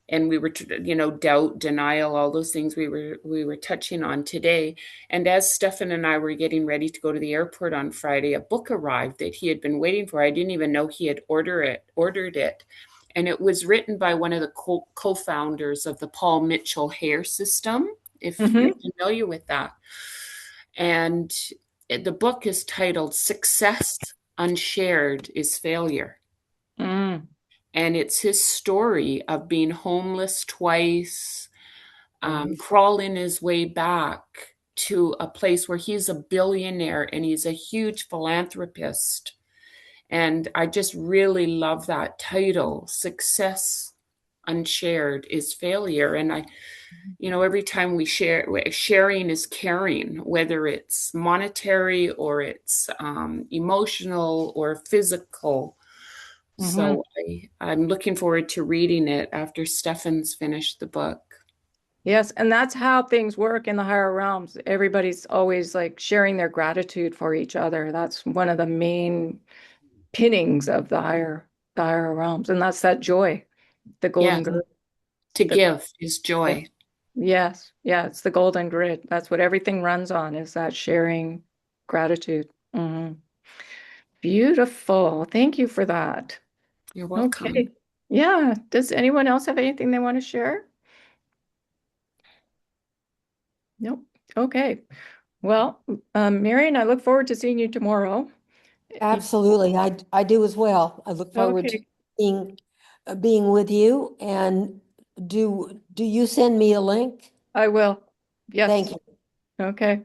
And we were, doubt, denial, all those things we were touching on today. And as Stefan and I were getting ready to go to the airport on Friday, a book arrived that he had been waiting for. I didn't even know he had ordered it. And it was written by one of the co-founders of the Paul Mitchell hair system, if you're familiar with that. And the book is titled Success Unshared is Failure. And it's his story of being homeless twice, crawling his way back to a place where he's a billionaire and he's a huge philanthropist. And I just really love that title, Success Unshared is Failure. And every time we share, sharing is caring, whether it's monetary or it's emotional or physical. So I'm looking forward to reading it after Stefan's finished the book. Yes, and that's how things work in the higher realms. Everybody's always like sharing their gratitude for each other. That's one of the main pinnings of the higher realms, and that's that joy, the golden grid. To give is joy. Yes, yeah, it's the golden grid. That's what everything runs on, is that sharing gratitude. Beautiful. Thank you for that. You're welcome. Okay. Yeah. Does anyone else have anything they want to share? Nope. Okay. Well, Marion, I look forward to seeing you tomorrow. Absolutely. I do as well. I look forward to being with you. And do you send me a link? I will. Yes. Thank you. Okay.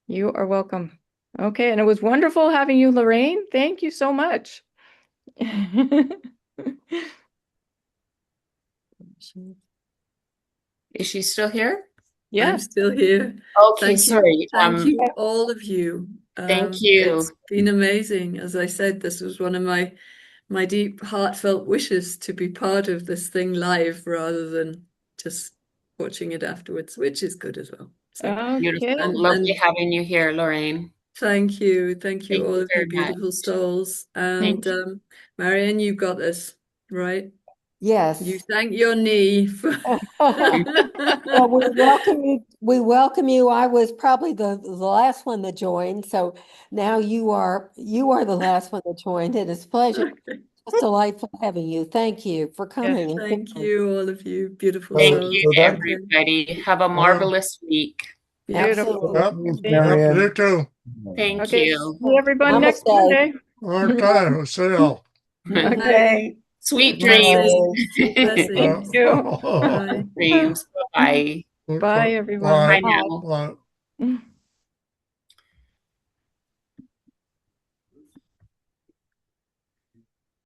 You are welcome. Okay. And it was wonderful having you, Lorraine. Thank you so much. Is she still here? Yeah. I'm still here. Okay, sorry. Thank you, all of you. Thank you. It's been amazing. As I said, this was one of my deep, heartfelt wishes to be part of this thing live rather than just watching it afterwards, which is good as well. So, beautiful. Okay. Lovely having you here, Lorraine. Thank you. Thank you, Thank all you of you very much. beautiful souls. And Marianne, you've got this, right? Yes. You thank your knee for Well, we welcome you. We welcome you. I was probably the last one that joined, so now you are the last one that joined. It is a pleasure. It's delightful having you. Thank you for coming. and Thank you, all of you beautiful Thank souls. you, everybody. Have a marvelous week. Beautiful. Absolutely. Yep, you too. Thank Okay. you. See everyone next Namaste. Monday. Okay, see you. Okay. Sweet Bye. dreams. Thank you. Bye. Dreams. Bye. Bye, everyone. Bye. Bye now. Bye.